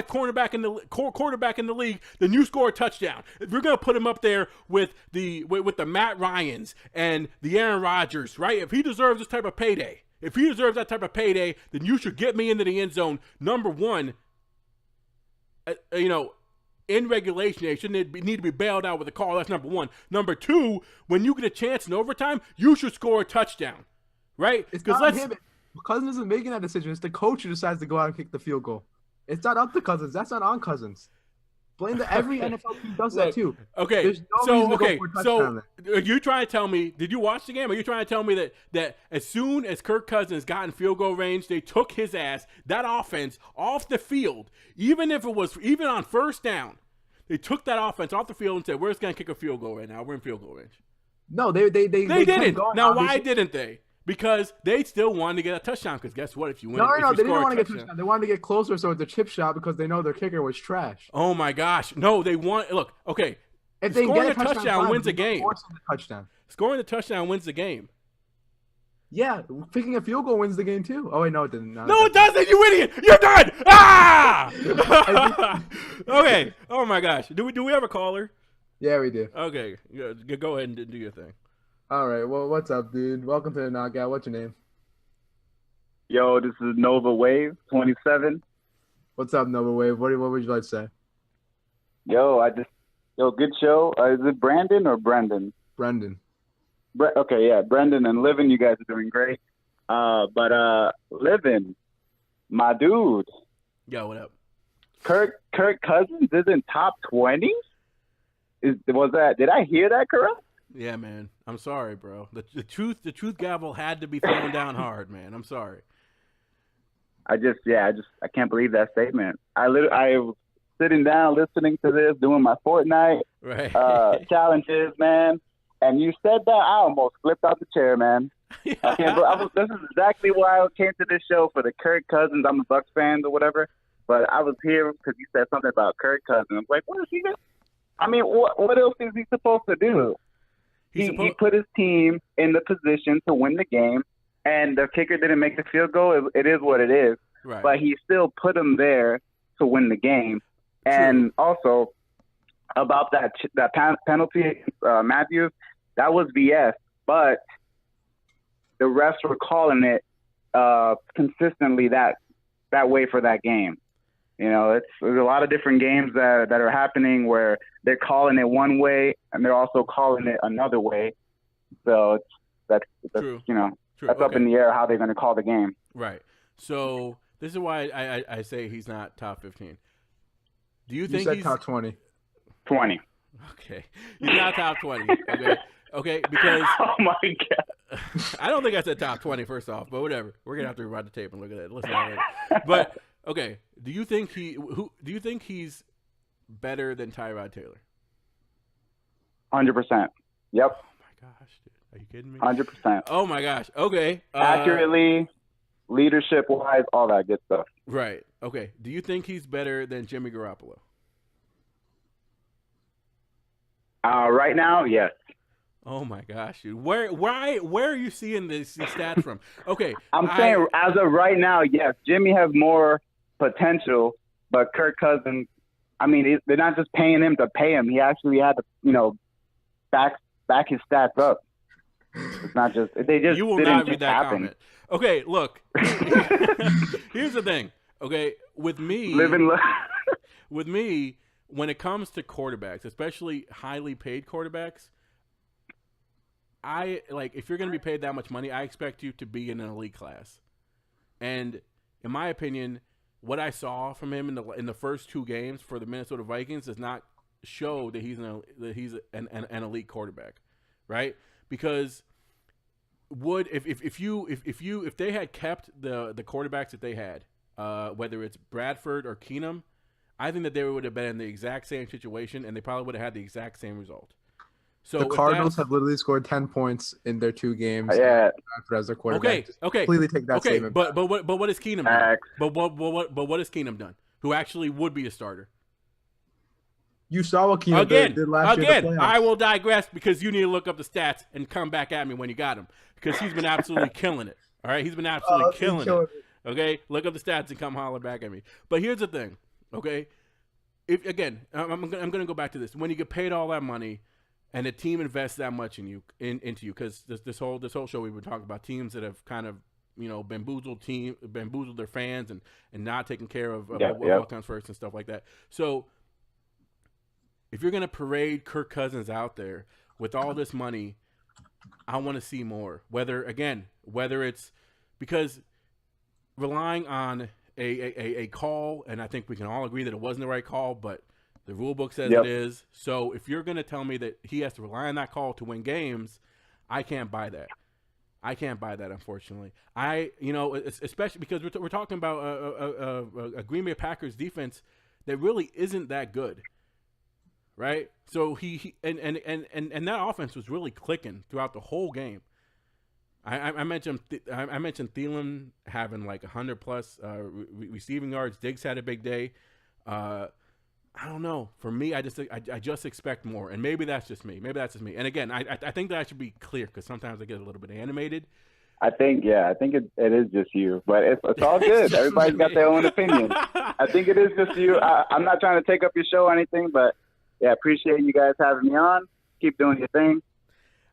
quarterback in the league, then you score a touchdown. If you're going to put him up there with the Matt Ryans and the Aaron Rodgers, right? If he deserves this type of payday, then you should get me into the end zone. Number 1, in regulation, they shouldn't need to be bailed out with a call. That's number 1. Number 2, when you get a chance in overtime, you should score a touchdown, right? It's not him. Cousins isn't making that decision. It's the coach who decides to go out and kick the field goal. It's not up to Cousins. That's not on Cousins. Every NFL team does that too. Okay, so are you trying to tell me? Did you watch the game? Are you trying to tell me that as soon as Kirk Cousins got in field goal range, they took his ass, that offense, off the field, even on first down, they took that offense off the field and said, "We're just gonna kick a field goal right now. We're in field goal range." No, they didn't. Now, why didn't they? Because they still wanted to get a touchdown. Because guess what? If you win, no, they didn't want to get a touchdown. They wanted to get closer, so it's a chip shot because they know their kicker was trash. Oh my gosh! No, they want. Look, okay. If they scoring get a touchdown wins a game. Touchdown. Scoring the touchdown wins the game. Yeah, kicking a field goal wins the game too. Oh wait, no, it didn't. No, it doesn't. You idiot! You're done. Ah! Okay. Oh my gosh. Do we have a caller? Yeah, we do. Okay. Go ahead and do your thing. All right. Well, what's up, dude? Welcome to the Knockout. What's your name? Yo, this is Nova Wave 27. What's up, Nova Wave? What would you like to say? Yo, good show. Is it Brandon or Brendan? Brendan. Okay, yeah, Brendan and Livin, you guys are doing great. But Livin, my dude. Yo, what up? Kirk Cousins isn't top 20? Did I hear that correct? Yeah, man. I'm sorry, bro. The truth gavel had to be thrown down hard, man. I'm sorry. I can't believe that statement. I was sitting down listening to this, doing my Fortnite challenges, man. And you said that, I almost flipped out the chair, man. This is exactly why I came to this show, for the Kirk Cousins. I'm a Bucs fan or whatever, but I was here because you said something about Kirk Cousins. I was like, what is he doing? I mean, what else is he supposed to do? He put his team in the position to win the game, and the kicker didn't make the field goal. It is what it is. Right. But he still put him there to win the game. True. And also about that penalty, Matthews, that was BS. But the refs were calling it consistently that way for that game. There's a lot of different games that are happening where they're calling it one way and they're also calling it another way. So that's True. That's up in the air how they're going to call the game. Right. So this is why I say he's not top 15. Do you think he's top 20? 20. Okay. He's not top 20. Okay, because oh my god. I don't think I said top 20 first off, but whatever. We're going to have to rewind the tape and look at it. Listen to that later. But okay, do you think he's better than Tyrod Taylor? 100%. Yep. Oh my gosh, dude. Are you kidding me? 100%. Oh my gosh. Okay. Accurately, leadership wise, all that good stuff. Right. Okay. Do you think he's better than Jimmy Garoppolo? Right now, yes. Oh my gosh, dude. Where are you seeing these stats from? Okay. I'm saying as of right now, yes, Jimmy has more potential, but Kirk Cousins, I mean, they're not just paying him to pay him. He actually had to, back his stats up. It's not just they just you will didn't not read just that happen. comment. Okay, look. Here's the thing. Okay, with me, when it comes to quarterbacks, especially highly paid quarterbacks, if you're going to be paid that much money, I expect you to be in an elite class. And in my opinion, what I saw from him in the first 2 games for the Minnesota Vikings does not show that he's an elite quarterback, right? Because if they had kept the quarterbacks that they had, whether it's Bradford or Keenum, I think that they would have been in the exact same situation and they probably would have had the exact same result. So the Cardinals have literally scored 10 points in their 2 games. Yeah. As their quarterback. Okay. Completely take that statement. But what has Keenum done? But what has Keenum done? Who actually would be a starter? You saw what Keenum did last year. Again, I will digress because you need to look up the stats and come back at me when you got him because he's been absolutely killing it. All right, he's been absolutely killing it. Okay, look up the stats and come holler back at me. But here's the thing. Okay, I'm gonna go back to this. When you get paid all that money, and the team invests that much into you, because this whole show we've been talking about teams that have kind of bamboozled their fans and not taking care of what comes first and stuff like that. So if you're gonna parade Kirk Cousins out there with all this money, I want to see more. Whether it's because relying on a call, and I think we can all agree that it wasn't the right call, but the rule book says it is. So if you're going to tell me that he has to rely on that call to win games, I can't buy that. Unfortunately. Especially because we're talking about a Green Bay Packers defense that really isn't that good, right? So he that offense was really clicking throughout the whole game. I mentioned Thielen having like 100+ receiving yards. Diggs had a big day. I don't know. For me, I just expect more, and maybe that's just me. And again, I think that should be clear because sometimes I get a little bit animated. I think it is just you, but it's all good. Everybody's got their own opinion. I think it is just you. I'm not trying to take up your show or anything, but yeah, appreciate you guys having me on. Keep doing your thing.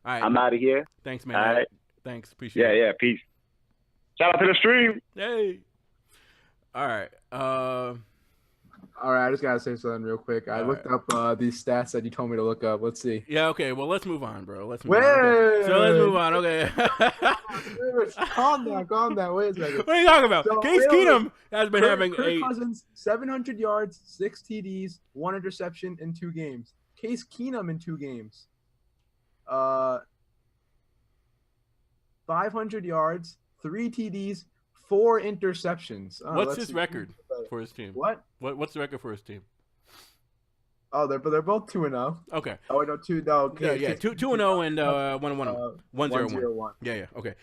All right, I'm out of here. Thanks, man. All right. Thanks. Appreciate it. Yeah, peace. Shout out to the stream. Hey. All right. All right, I just gotta say something real quick. I looked up these stats that you told me to look up. Let's see. Yeah, okay. Well, let's move on, bro. Let's move on. Okay. So let's move on. Okay. Calm down. Wait a second. What are you talking about? So, Case Keenum has been having Kirk Cousins, 700 yards, 6 TDs, 1 interception in 2 games. Case Keenum in 2 games. 500 yards, 3 TDs, 4 interceptions. What's his record for his team? What's the record for his team? Oh, they're both 2-0. Okay. Oh no, 2-0. Okay. Yeah, 2-0 and 1-1. 1-0-1. Yeah. Okay.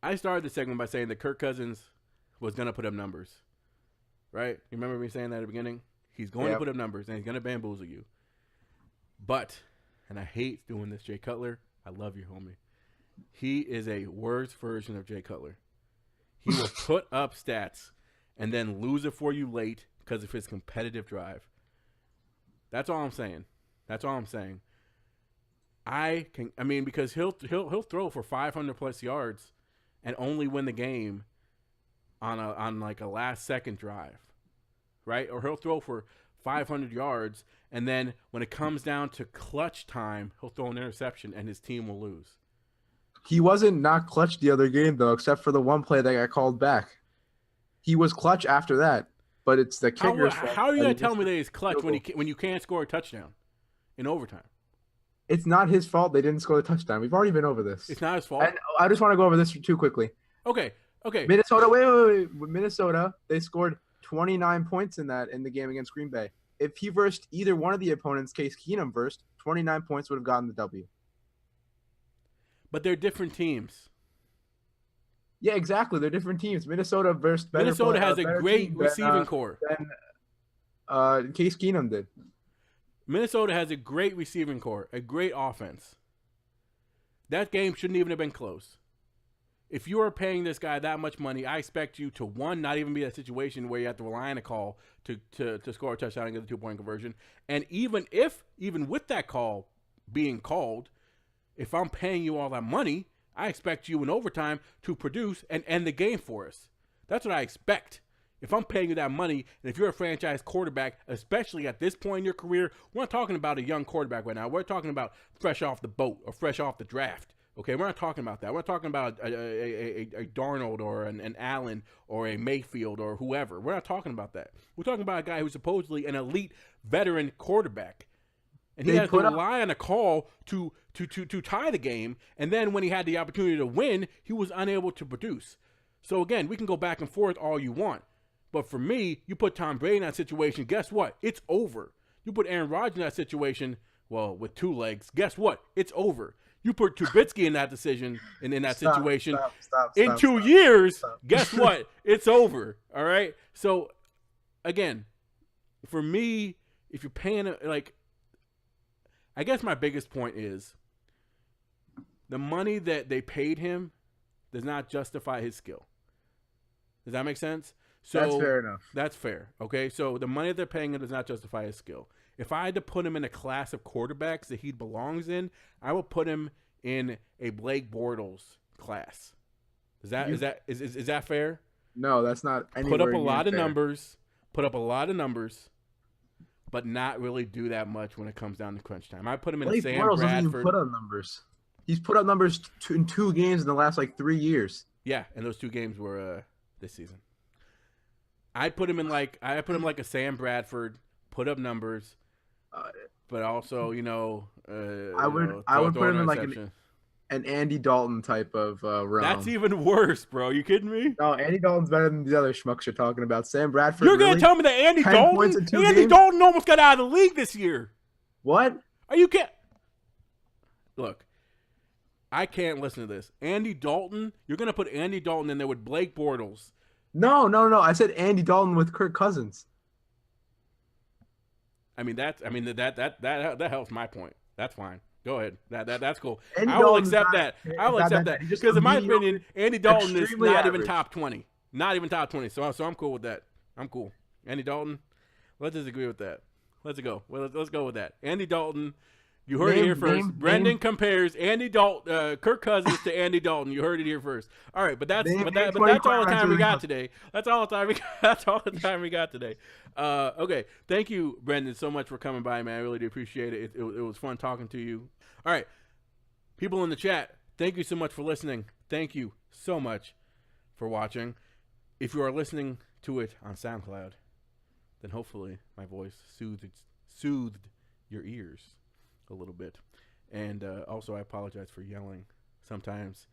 I started the segment by saying that Kirk Cousins was gonna put up numbers. Right? You remember me saying that at the beginning? He's going to put up numbers and he's gonna bamboozle you. But, and I hate doing this, Jay Cutler. I love you, homie. He is a worse version of Jay Cutler. He will put up stats and then lose it for you late because of his competitive drive. That's all I'm saying. Because he'll throw for 500+ yards and only win the game on like a last second drive, right? Or he'll throw for 500 yards, and then when it comes down to clutch time, he'll throw an interception, and his team will lose. He wasn't not clutch the other game though, except for the one play that got called back. He was clutch after that, but it's the kicker's fault. How are you gonna tell me that he's clutch when you can't score a touchdown in overtime? It's not his fault they didn't score the touchdown. We've already been over this. It's not his fault. And I just want to go over this too quickly. Okay. Minnesota, wait. Minnesota, they scored 29 points in the game against Green Bay. If he versed either one of the opponents, Case Keenum versed, 29 points would have gotten the W. But they're different teams. Yeah, exactly. They're different teams. Minnesota versed better. Minnesota has a great receiving core. Than Case Keenum did. Minnesota has a great receiving core, a great offense. That game shouldn't even have been close. If you are paying this guy that much money, I expect you to, one, not even be in a situation where you have to rely on a call to score a touchdown and get the 2-point conversion. And even with that call being called, if I'm paying you all that money, I expect you in overtime to produce and end the game for us. That's what I expect. If I'm paying you that money, and if you're a franchise quarterback, especially at this point in your career, we're not talking about a young quarterback right now. We're talking about fresh off the boat or fresh off the draft. Okay, we're not talking about that. We're not talking about a Darnold or an Allen or a Mayfield or whoever. We're not talking about that. We're talking about a guy who's supposedly an elite veteran quarterback. And he has to rely on a call to tie the game. And then when he had the opportunity to win, he was unable to produce. So, again, we can go back and forth all you want. But for me, you put Tom Brady in that situation, guess what? It's over. You put Aaron Rodgers in that situation, well, with two legs, guess what? It's over. You put Trubisky in that decision and in that situation. In 2 years, guess what? It's over. All right? So, again, for me, if you're paying, like, I guess my biggest point is the money that they paid him does not justify his skill. Does that make sense? So that's fair enough. That's fair. Okay, so the money they're paying him does not justify his skill. If I had to put him in a class of quarterbacks that he belongs in, I would put him in a Blake Bortles class. Is that fair? No, that's not. Put up a lot of numbers. Put up a lot of numbers, but not really do that much when it comes down to crunch time. I put him in Blake Sam Bortles Bradford. doesn't even put up numbers. He's put up numbers in 2 games in the last 3 years. Yeah, and those 2 games were this season. I put him like a Sam Bradford, put up numbers, but also I would put him in like an Andy Dalton type of realm. That's even worse, bro. You kidding me? No, Andy Dalton's better than the other schmucks you're talking about. Sam Bradford. You're gonna tell me that Andy Dalton almost got out of the league this year? What? Are you kidding? Look, I can't listen to this. Andy Dalton. You're gonna put Andy Dalton in there with Blake Bortles. No. I said Andy Dalton with Kirk Cousins. That helps my point. That's fine. Go ahead. That's cool. Andy I will Dalton's accept that. I will accept that because in my opinion, Andy Dalton is not even top 20. Not even top 20. So I'm cool with that. I'm cool. Andy Dalton. Let's disagree with that. Let's go. Well, let's go with that. Andy Dalton. You heard it here first. Brendan compares Andy Dalton, Kirk Cousins to Andy Dalton. You heard it here first. All right, but that's all the time we got today. That's all the time we got today. Okay, thank you, Brendan, so much for coming by, man. I really do appreciate it. It was fun talking to you. All right, people in the chat, thank you so much for listening. Thank you so much for watching. If you are listening to it on SoundCloud, then hopefully my voice soothed your ears a little bit. And also I apologize for yelling. Sometimes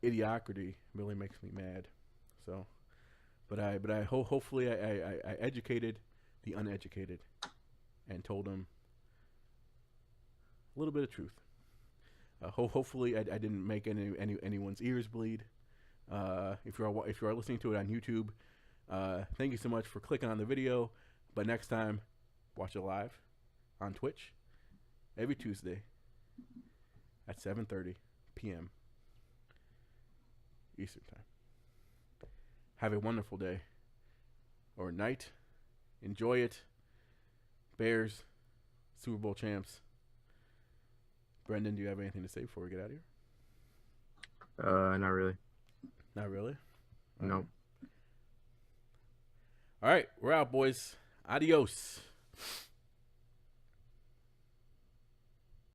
idiocracy really makes me mad. So but hopefully I educated the uneducated and told them a little bit of truth. Hopefully I didn't make anyone's ears bleed. If you are listening to it on YouTube, thank you so much for clicking on the video. But next time, watch it live on Twitch every Tuesday at 7:30 p.m. Eastern Time. Have a wonderful day or night. Enjoy it. Bears, Super Bowl champs. Brendan, do you have anything to say before we get out of here? Not really. Not really. Nope. All right, we're out, boys. Adios.